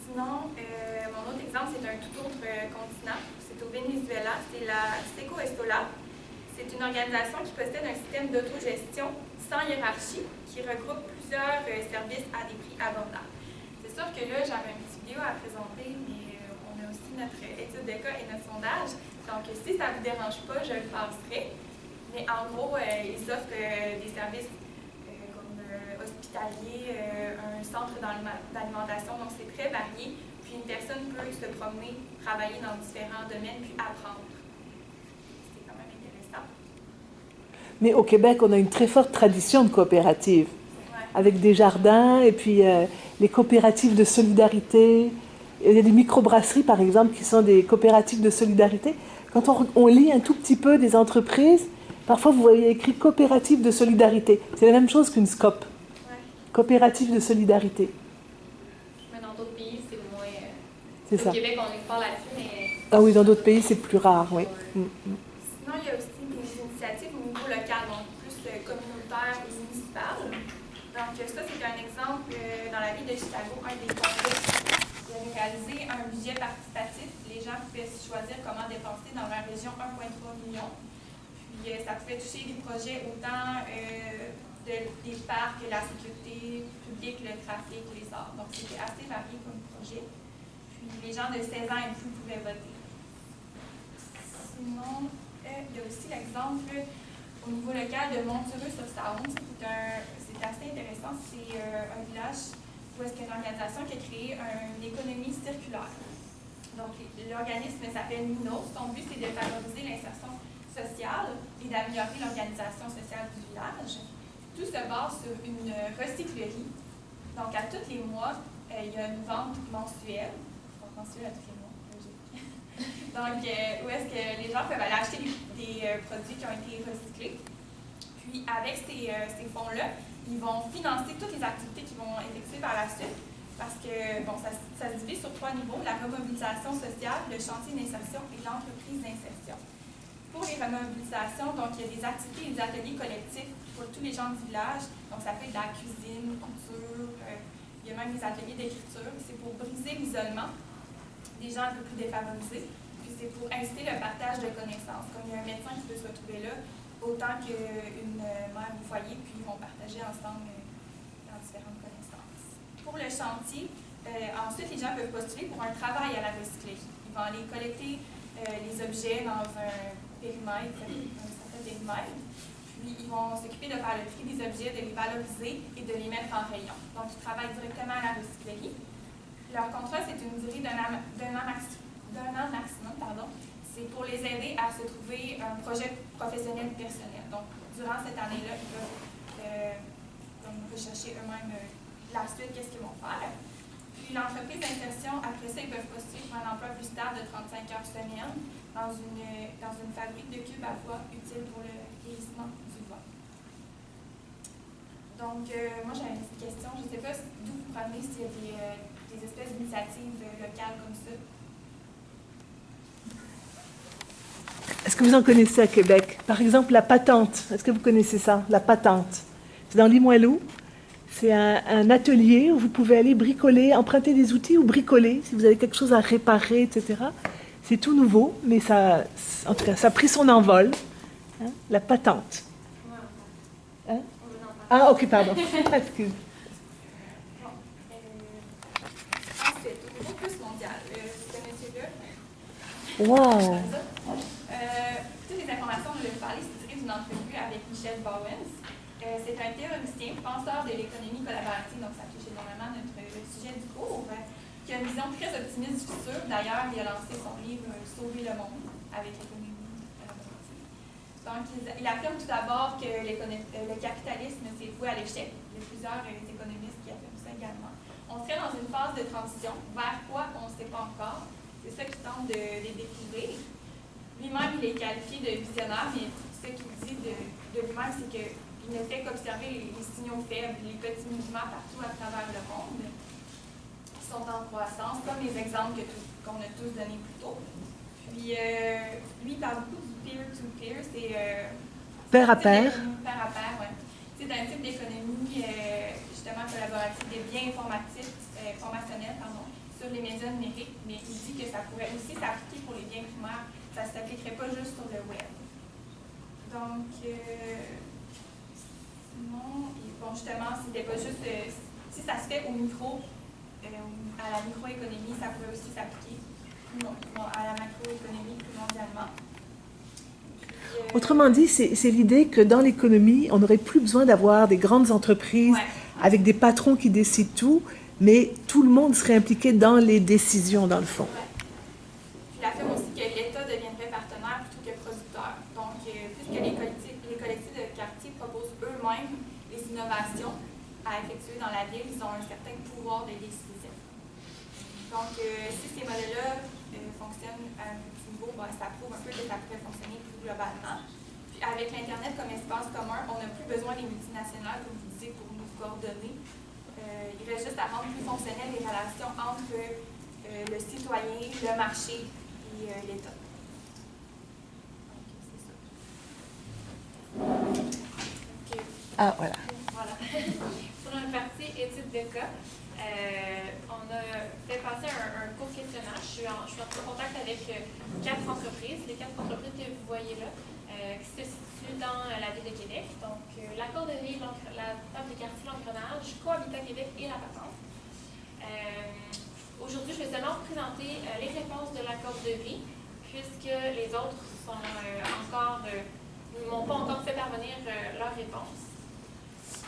Sinon, mon autre exemple, c'est un tout autre continent. C'est au Venezuela, c'est la Seco Estola. C'est une organisation qui possède un système d'autogestion sans hiérarchie qui regroupe plusieurs services à des prix abordables. C'est sûr que là, j'avais une petite vidéo à présenter, mais on a aussi notre étude de cas et notre sondage. Donc, si ça ne vous dérange pas, je le passerai. Mais en gros, ils offrent des services comme hospitalité, hospitalier, un centre d'alimentation, donc c'est très varié. Puis une personne peut se promener, travailler dans différents domaines, puis apprendre. C'est quand même intéressant. Mais au Québec, on a une très forte tradition de coopérative, avec des jardins, et puis les coopératives de solidarité. Il y a des microbrasseries, par exemple, qui sont des coopératives de solidarité. Quand on lit un tout petit peu des entreprises, parfois vous voyez écrit coopérative de solidarité. C'est la même chose qu'une SCOP. Coopérative de solidarité. Mais dans d'autres pays, c'est moins... C'est ça. Au Québec, on est fort là-dessus, mais... Ah oui, dans d'autres pays, c'est plus rare, oui. Sinon, il y a aussi des initiatives au niveau local, donc plus communautaire et municipal. Donc ça, c'est un exemple dans la ville de Chicago, un des congrès qui avait réalisé un budget participatif. Les gens pouvaient choisir comment dépenser dans leur région 1,3 million. Puis ça pouvait toucher des projets autant des parcs, la sécurité publique, le trafic, les arts. Donc c'était assez varié comme projet. Puis les gens de 16 ans et plus pouvaient voter. Sinon, il y a aussi l'exemple au niveau local de Montureux-sur-Saône. C'est assez intéressant. C'est un village où est-ce qu'il y a une organisation qui a créé une économie circulaire. Donc, l'organisme s'appelle Minos. Son but, c'est de favoriser l'insertion sociale et d'améliorer l'organisation sociale du village. Tout se base sur une recyclerie. Donc, à tous les mois, il y a une vente mensuelle. Donc, mensuelle à tous les mois. Donc, où est-ce que les gens peuvent aller acheter des produits qui ont été recyclés. Puis, avec ces fonds-là, ils vont financer toutes les activités qu'ils vont effectuer par la suite. Parce que, bon, ça se divise sur 3 niveaux, la remobilisation sociale, le chantier d'insertion et l'entreprise d'insertion. Pour les remobilisations, donc, il y a des activités et des ateliers collectifs pour tous les gens du village. Donc, ça peut être de la cuisine, couture, il y a même des ateliers d'écriture. C'est pour briser l'isolement des gens un peu plus défavorisés. Puis, c'est pour inciter le partage de connaissances. Comme il y a un médecin qui peut se retrouver là, autant qu'une mère au foyer, puis ils vont partager ensemble dans différentes connaissances. Pour le chantier, ensuite, les gens peuvent postuler pour un travail à la recyclerie. Ils vont aller collecter les objets dans un périmètre, un certain périmètre, puis ils vont s'occuper de faire le tri des objets, de les valoriser et de les mettre en rayon. Donc, ils travaillent directement à la recyclerie. Leur contrat, c'est une durée d'un an maximum, c'est pour les aider à se trouver un projet professionnel personnel. Donc, durant cette année-là, ils peuvent rechercher eux-mêmes la suite, qu'est-ce qu'ils vont faire. Puis, l'entreprise d'insertion, après ça, ils peuvent postuler pour un emploi plus stable de 35 heures semaine dans une fabrique de cubes à bois utile pour le vieillissement du bois. Donc, moi, j'avais une petite question. Je ne sais pas d'où vous prenez s'il y a des espèces d'initiatives locales comme ça. Est-ce que vous en connaissez à Québec? Par exemple, la patente. Est-ce que vous connaissez ça, la patente? C'est dans Limoilou. C'est un atelier où vous pouvez aller bricoler, emprunter des outils ou bricoler, si vous avez quelque chose à réparer, etc. C'est tout nouveau, mais ça, en tout cas, ça a pris son envol. Hein, la patente. Hein? Ah, ok, pardon. Excuse. C'est au niveau plus mondial. Ce monsieur-là. Wow! Toutes les informations dont je vais vous parler, c'est tiré d'une entrevue avec Michel Bowens. C'est un théoricien, penseur de l'économie collaborative, donc ça touche énormément notre sujet du cours, qui a une vision très optimiste du futur. D'ailleurs, il a lancé son livre « Sauver le monde » avec l'économie collaborative. Donc, il affirme tout d'abord que le capitalisme s'est voué à l'échec. Il y a plusieurs économistes qui affirment ça également. On serait dans une phase de transition. Vers quoi, on ne sait pas encore. C'est ça qu'il tente de découvrir. Lui-même, il est qualifié de visionnaire, mais ce qu'il dit de lui-même, c'est qu'il ne fait qu'observer les signaux faibles, les petits mouvements partout à travers le monde qui sont en croissance, comme les exemples qu'on a tous donnés plus tôt. Puis, lui, il parle beaucoup du peer-to-peer, c'est... pair à pair. Pair à pair, oui. C'est un type d'économie, justement, collaborative, des biens formationnels, sur les médias numériques, mais il dit que ça pourrait aussi s'appliquer pour les biens primaires. Ça ne s'appliquerait pas juste sur le web. Donc, sinon, bon, justement, c'était pas juste... si ça se fait au micro, à la microéconomie, ça pourrait aussi s'appliquer à la macroéconomie plus mondialement. Autrement dit, c'est l'idée que dans l'économie, on n'aurait plus besoin d'avoir des grandes entreprises avec des patrons qui décident tout, mais tout le monde serait impliqué dans les décisions, dans le fond. Puis la FEM aussi que l'État deviendrait partenaire plutôt que producteur. Donc, puisque les collectifs de quartier proposent eux-mêmes les innovations à effectuer dans la ville, ils ont un certain pouvoir de décision. Donc, si ces modèles-là fonctionnent à un petit niveau, ben, ça prouve un peu que ça pourrait fonctionner plus globalement. Puis avec l'Internet comme espace commun, on n'a plus besoin des multinationales, comme vous disiez, pour nous coordonner. Il reste juste à rendre plus fonctionnelles les relations entre le citoyen, le marché et l'État. Okay. Ah, voilà. Voilà. Pour une partie étude de cas, on a fait passer un court questionnaire. Je suis en contact avec 4 entreprises, les 4 entreprises que vous voyez là, qui se situent dans la ville de Québec. Donc, l'Accorderie, la table des quartiers, l'engrenage, Cohabitat Québec et la Patente. Aujourd'hui, je vais seulement vous présenter les réponses de l'Accorderie, puisque les autres sont ne m'ont pas encore fait parvenir leurs réponses.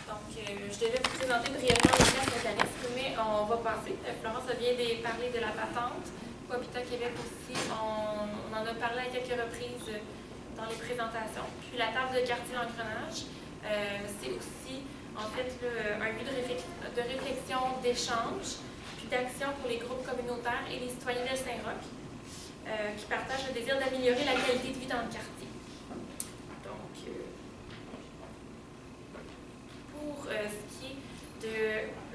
Donc, je devais vous présenter brièvement les cas mécanismes, mais on va passer. Florence a bien parlé de la patente. Cohabitat Québec aussi, on en a parlé à quelques reprises dans les présentations. Puis la table de quartier l'engrenage, c'est aussi en fait un lieu de réflexion, d'échange, puis d'action pour les groupes communautaires et les citoyens de Saint-Roch, qui partagent le désir d'améliorer la qualité de vie dans le quartier. Donc, pour ce qui est de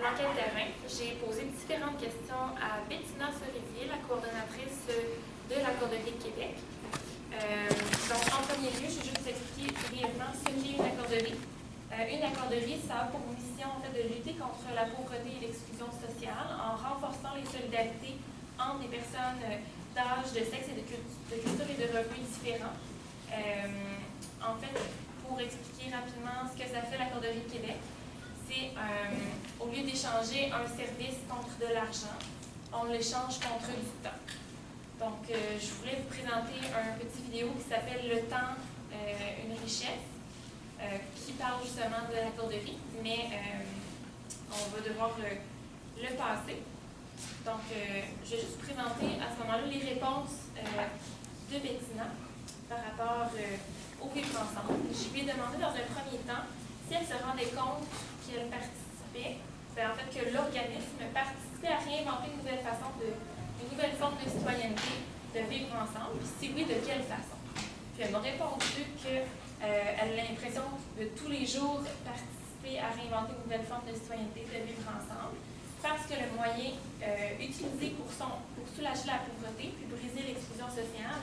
l'enquête terrain, j'ai posé différentes questions à Bettina Cerisier, la coordonnatrice de l'Accorderie de Québec. Donc, en premier lieu, je vais juste vous expliquer brièvement ce qu'est une accorderie. Une accorderie, ça a pour mission en fait, de lutter contre la pauvreté et l'exclusion sociale en renforçant les solidarités entre des personnes d'âge, de sexe et de culture et de revenus différents. En fait, pour expliquer rapidement ce que ça fait l'Accorderie de Québec, c'est au lieu d'échanger un service contre de l'argent, on l'échange contre du temps. Donc, je voulais vous présenter un petit vidéo qui s'appelle « Le temps, une richesse », qui parle justement de l'accorderie, mais on va devoir le passer. Donc, je vais juste présenter à ce moment-là les réponses de Bettina par rapport au vivre ensemble. Je lui ai demandé dans un premier temps si elle se rendait compte qu'elle participait, en fait que l'organisme participait à réinventer une nouvelle façon une nouvelle forme de citoyenneté, de vivre ensemble, puis si oui, de quelle façon. Puis elle m'a répondu qu'elle a l'impression de tous les jours participer à réinventer une nouvelle forme de citoyenneté, de vivre ensemble, parce que le moyen utilisé pour soulager la pauvreté, puis briser l'exclusion sociale,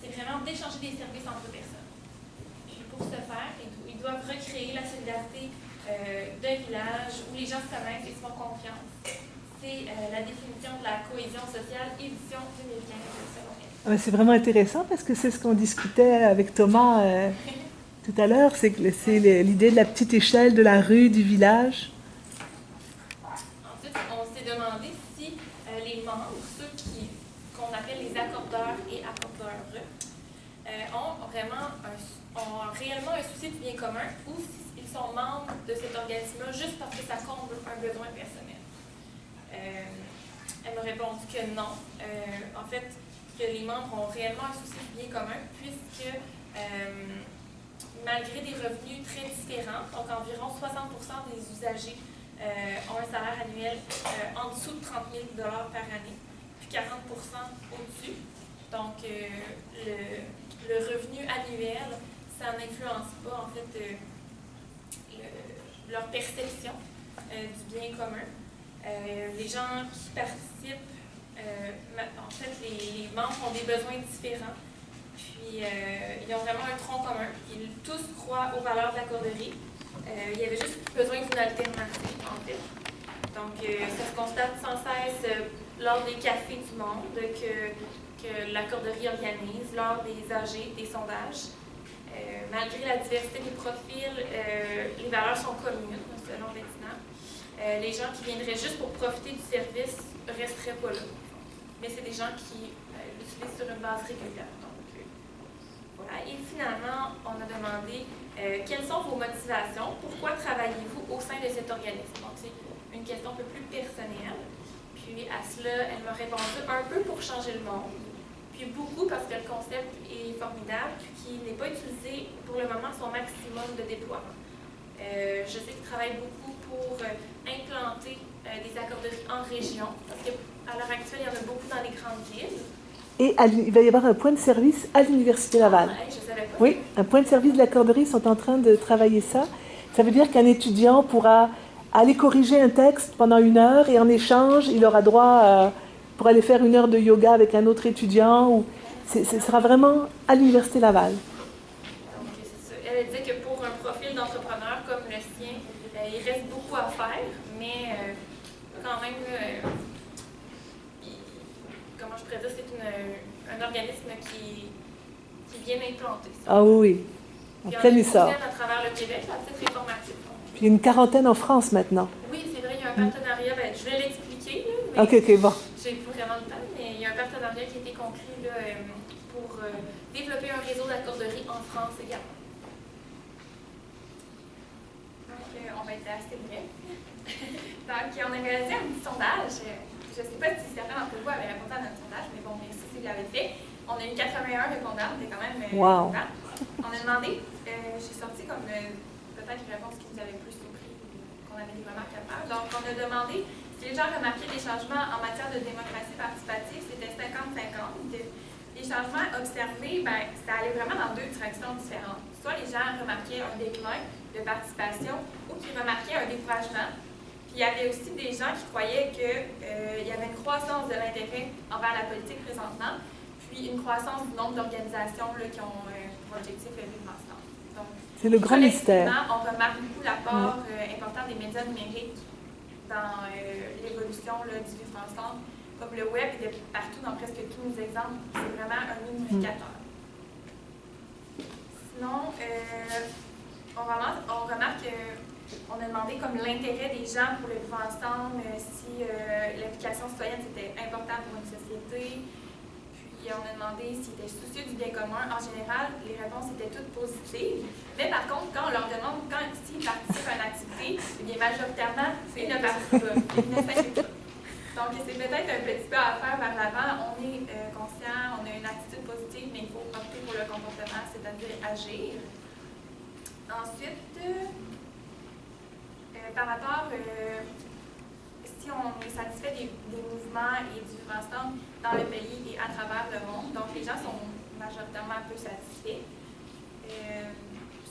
c'est vraiment d'échanger des services entre personnes. Puis pour ce faire, ils doivent recréer la solidarité d'un village où les gens se connaissent et se font confiance. C'est la définition de la cohésion sociale, édition 2015 selon elle. C'est vraiment intéressant parce que c'est ce qu'on discutait avec Thomas tout à l'heure, c'est l'idée de la petite échelle de la rue, du village. Ensuite, on s'est demandé si les membres, ceux qu'on appelle les accordeurs et accordeurs, ont réellement un souci du bien commun ou s'ils sont membres de cet organisme-là juste parce que ça comble un besoin personnel. Elle m'a répondu que non. En fait, que les membres ont réellement un souci du bien commun puisque malgré des revenus très différents, donc environ 60% des usagers ont un salaire annuel en dessous de 30 000 $ par année, puis 40% au-dessus. Donc, le revenu annuel, ça n'influence pas, en fait, leur perception du bien commun. Les gens qui participent, en fait, les membres ont des besoins différents, puis ils ont vraiment un tronc commun. Ils tous croient aux valeurs de l'accorderie. Il y avait juste besoin d'une alternative, en fait. Donc, ça se constate sans cesse lors des cafés du monde que l'accorderie organise, lors des AG, des sondages. Malgré la diversité des profils, les valeurs sont communes, selon Bettina. Les gens qui viendraient juste pour profiter du service ne resteraient pas là. Mais c'est des gens qui l'utilisent sur une base régulière. Donc, Et finalement, on a demandé quelles sont vos motivations, pourquoi travaillez-vous au sein de cet organisme. Donc, c'est une question un peu plus personnelle. Puis à cela, elle m'a répondu un peu pour changer le monde, puis beaucoup parce que le concept est formidable, puis qu'il n'est pas utilisé pour le moment à son maximum de déploiement. Je sais qu'il travaille beaucoup pour implanter des accorderies en région, parce qu'à l'heure actuelle, il y en a beaucoup dans les grandes villes. Et il va y avoir un point de service à l'Université Laval. Je savais pas. Oui, un point de service de l'accorderie, ils sont en train de travailler ça. Ça veut dire qu'un étudiant pourra aller corriger un texte pendant 1 heure et en échange, il aura droit pour aller faire 1 heure de yoga avec un autre étudiant. Ce sera vraiment à l'Université Laval. Donc, c'est ça. Elle disait que pour un profil d'entrepreneur comme le sien, il reste beaucoup à faire, mais quand même, comment je pourrais dire, c'est un organisme qui est bien implanté. Ah oui, en plein essor. À travers le Québec, à titre informatif. Puis il y a une quarantaine en France maintenant. Oui, c'est vrai, il y a un partenariat, je vais l'expliquer, mais Ok, bon. j'ai pas vraiment le temps, mais il y a un partenariat qui a été conclu là, pour développer un réseau d'accorderie en France également. Donc, on va être assez bref. Donc, on a réalisé un petit sondage. Je ne sais pas si certains d'entre vous avaient répondu à notre sondage, mais bon, merci si vous l'avez fait. On a eu 81 répondants, c'est quand même wow. important. On a demandé, j'ai sorti comme peut-être une réponse qui nous avait plus surpris, qu'on avait des remarques à faire. Donc, on a demandé si les gens remarquaient des changements en matière de démocratie participative, c'était 50-50. Les changements observés, ça allait vraiment dans 2 directions différentes. Soit les gens remarquaient un déclin de participation ou qu'ils remarquaient un découragement. Puis il y avait aussi des gens qui croyaient qu'il y avait une croissance de l'intérêt envers la politique présentement, puis une croissance du nombre d'organisations qui ont pour objectif le vivre ensemble. Donc, c'est le grand mystère. On remarque beaucoup l'apport important des médias numériques dans l'évolution du vivre ensemble, comme le web et de partout dans presque tous nos exemples. C'est vraiment un unificateur. Sinon, on remarque on a demandé comme l'intérêt des gens pour le vivre ensemble, si l'implication citoyenne c'était important pour une société. Puis on a demandé s'ils étaient soucieux du bien commun. En général, les réponses étaient toutes positives. Mais par contre, quand on leur demande s'ils participent à une activité, bien majoritairement, ils ne participent pas. Ils ne s'impliquent pas. Donc c'est peut-être un petit peu à faire vers l'avant. On est conscient, on a une attitude positive, mais il faut opter pour le comportement, c'est-à-dire agir. Ensuite, par rapport, si on est satisfait des mouvements et du vivre ensemble dans le pays et à travers le monde, donc les gens sont majoritairement un peu satisfaits.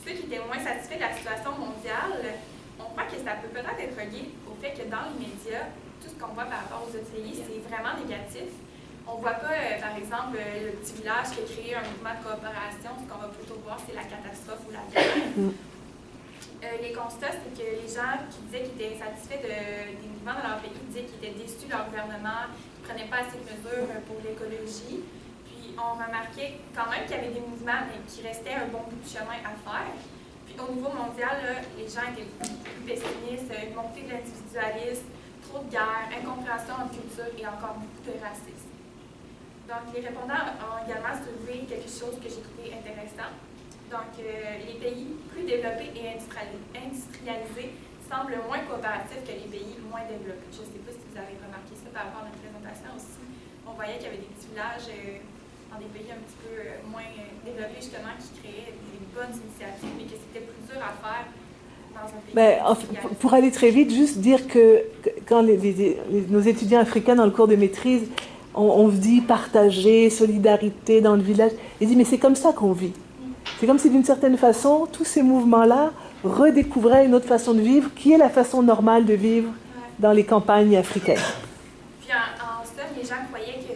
Ceux qui étaient moins satisfaits de la situation mondiale, on croit que ça peut peut-être être lié au fait que dans les médias, tout ce qu'on voit par rapport aux ETI, c'est vraiment négatif. On ne voit pas, par exemple, le petit village qui a créé un mouvement de coopération. Ce qu'on va plutôt voir, c'est la catastrophe ou la guerre. Les constats, c'est que les gens qui disaient qu'ils étaient insatisfaits des mouvements dans leur pays disaient qu'ils étaient déçus de leur gouvernement, qu'ils ne prenaient pas assez de mesures pour l'écologie. Puis on remarquait quand même qu'il y avait des mouvements, mais qu'il restait un bon bout de chemin à faire. Puis au niveau mondial, là, les gens étaient beaucoup plus pessimistes, une montée de l'individualisme, trop de guerre, incompréhension en culture et encore beaucoup de racisme. Donc les répondants ont également soulevé quelque chose que j'ai trouvé intéressant. Donc, les pays plus développés et industrialisés semblent moins coopératifs que les pays moins développés. Je ne sais pas si vous avez remarqué ça par rapport à notre présentation aussi. On voyait qu'il y avait des petits villages dans des pays un petit peu moins développés, justement, qui créaient des bonnes initiatives, mais que c'était plus dur à faire dans un pays. Pour aller très vite, juste dire que quand nos étudiants africains dans le cours de maîtrise, on dit partager, solidarité dans le village, ils disent mais c'est comme ça qu'on vit. C'est comme si d'une certaine façon, tous ces mouvements-là redécouvraient une autre façon de vivre, qui est la façon normale de vivre dans les campagnes africaines. Puis en somme, les gens croyaient que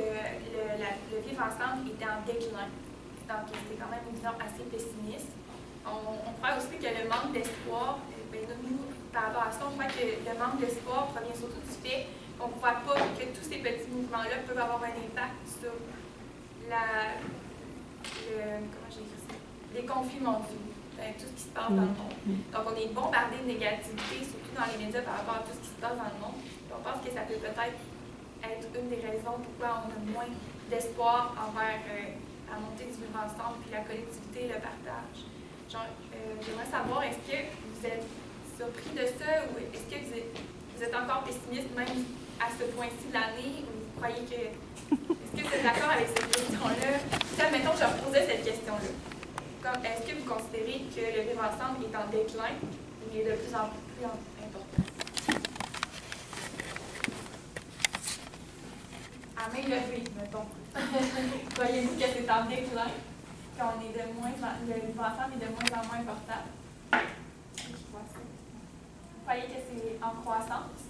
le vivre ensemble était en déclin. Donc c'était quand même une vision assez pessimiste. On croit aussi que le manque d'espoir, nous, par rapport à ça, on croit que le manque d'espoir provient surtout du fait qu'on ne croit pas que tous ces petits mouvements-là peuvent avoir un impact sur les conflits mondiaux, tout ce qui se passe dans le monde. Donc, on est bombardé de négativité, surtout dans les médias, par rapport à tout ce qui se passe dans le monde. Et on pense que ça peut peut-être être une des raisons pourquoi on a moins d'espoir envers à monter du vivre ensemble, puis la collectivité, le partage. J'aimerais savoir, est-ce que vous êtes surpris de ça ou est-ce que vous êtes encore pessimiste même à ce point-ci de l'année ou vous croyez que... Est-ce que vous êtes d'accord avec cette question-là? Si, admettons, je reposais cette question-là. Est-ce que vous considérez que le vivre ensemble est en déclin ou il est de plus en plus important? À main levée, mettons. Croyez-vous que c'est en déclin, qu'on est de moins le vivre ensemble est de moins en moins important? Vous croyez que c'est en croissance?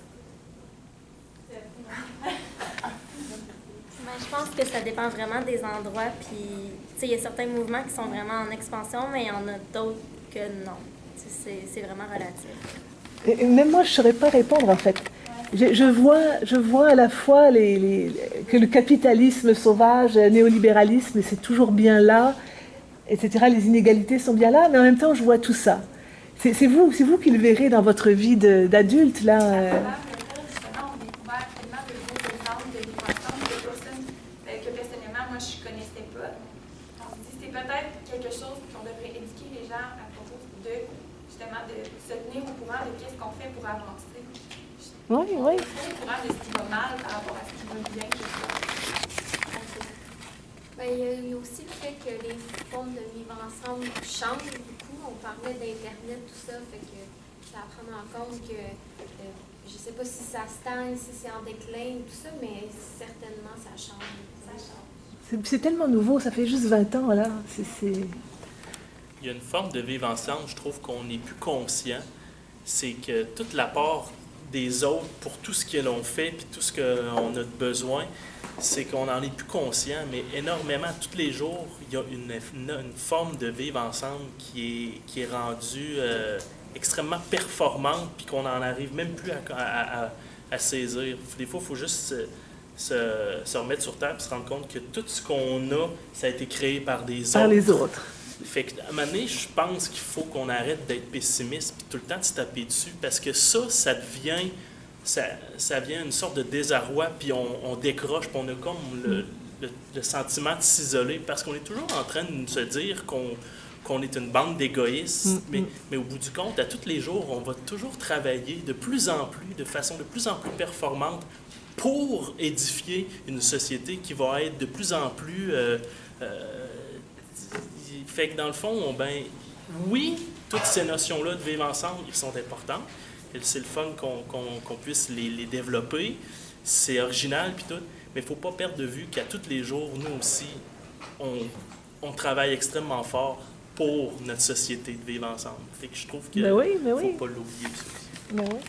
Ben, je pense que ça dépend vraiment des endroits. Puis, il y a certains mouvements qui sont vraiment en expansion, mais il y en a d'autres que non. C'est vraiment relatif. Et même moi, je ne saurais pas répondre, en fait. Je vois à la fois que le capitalisme sauvage, le néolibéralisme, c'est toujours bien là, etc. Les inégalités sont bien là, mais en même temps, je vois tout ça. C'est vous qui le verrez dans votre vie d'adulte, là. Peut-être quelque chose qu'on devrait éduquer les gens à propos de, justement, de se tenir au courant de qu'est-ce qu'on fait pour avancer. Oui. Au courant de ce qui va mal par rapport à ce qui va bien. Ben, il y a aussi le fait que les formes de vivre ensemble changent beaucoup. On parlait d'Internet, tout ça, fait que c'est à prendre en compte que je ne sais pas si ça stagne, si c'est en déclin, tout ça, mais certainement ça change. Ça change. C'est tellement nouveau, ça fait juste 20 ans, là. Il y a une forme de vivre ensemble, je trouve qu'on n'est plus conscient. C'est que toute la part des autres pour tout ce que l'on fait puis tout ce qu'on a besoin, c'est qu'on n'en est plus conscient, mais énormément, tous les jours, il y a une forme de vivre ensemble qui est rendue extrêmement performante puis qu'on n'en arrive même plus à saisir. Des fois, il faut juste se remettre sur terre et se rendre compte que tout ce qu'on a, ça a été créé par des autres. Par les autres. Fait qu'à un moment donné, je pense qu'il faut qu'on arrête d'être pessimiste et tout le temps de se taper dessus parce que ça devient une sorte de désarroi puis on décroche puis on a comme le sentiment de s'isoler parce qu'on est toujours en train de se dire qu'on est une bande d'égoïstes, mais au bout du compte, à tous les jours, on va toujours travailler de plus en plus, de façon de plus en plus performante pour édifier une société qui va être de plus en plus... fait que dans le fond, oui, toutes ces notions-là de vivre ensemble, ils sont importantes. C'est le fun qu'on puisse les développer. C'est original puis tout, mais il ne faut pas perdre de vue qu'à tous les jours, nous aussi, on travaille extrêmement fort pour notre société de vivre ensemble. Fait que je trouve qu'il ne faut pas l'oublier. Ben oui.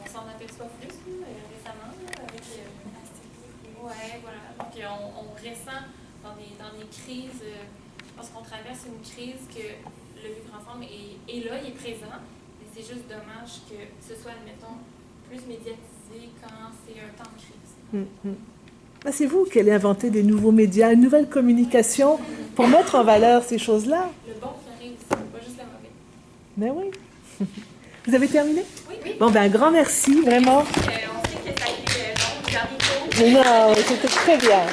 On s'en aperçoit plus récemment avec voilà. Donc on ressent dans des crises, parce qu'on traverse une crise que le vivre ensemble est là, il est présent, mais c'est juste dommage que ce soit, admettons, plus médiatisé quand c'est un temps de crise. C'est vous qui allez inventer des nouveaux médias, une nouvelle communication pour mettre en valeur ces choses-là. Le bon qui arrive aussi, pas juste le mauvais. Mais oui. Vous avez terminé? Oui. Bon, un grand merci, vraiment. On sait que ça a été long, le dernier cours. Non, c'était très bien.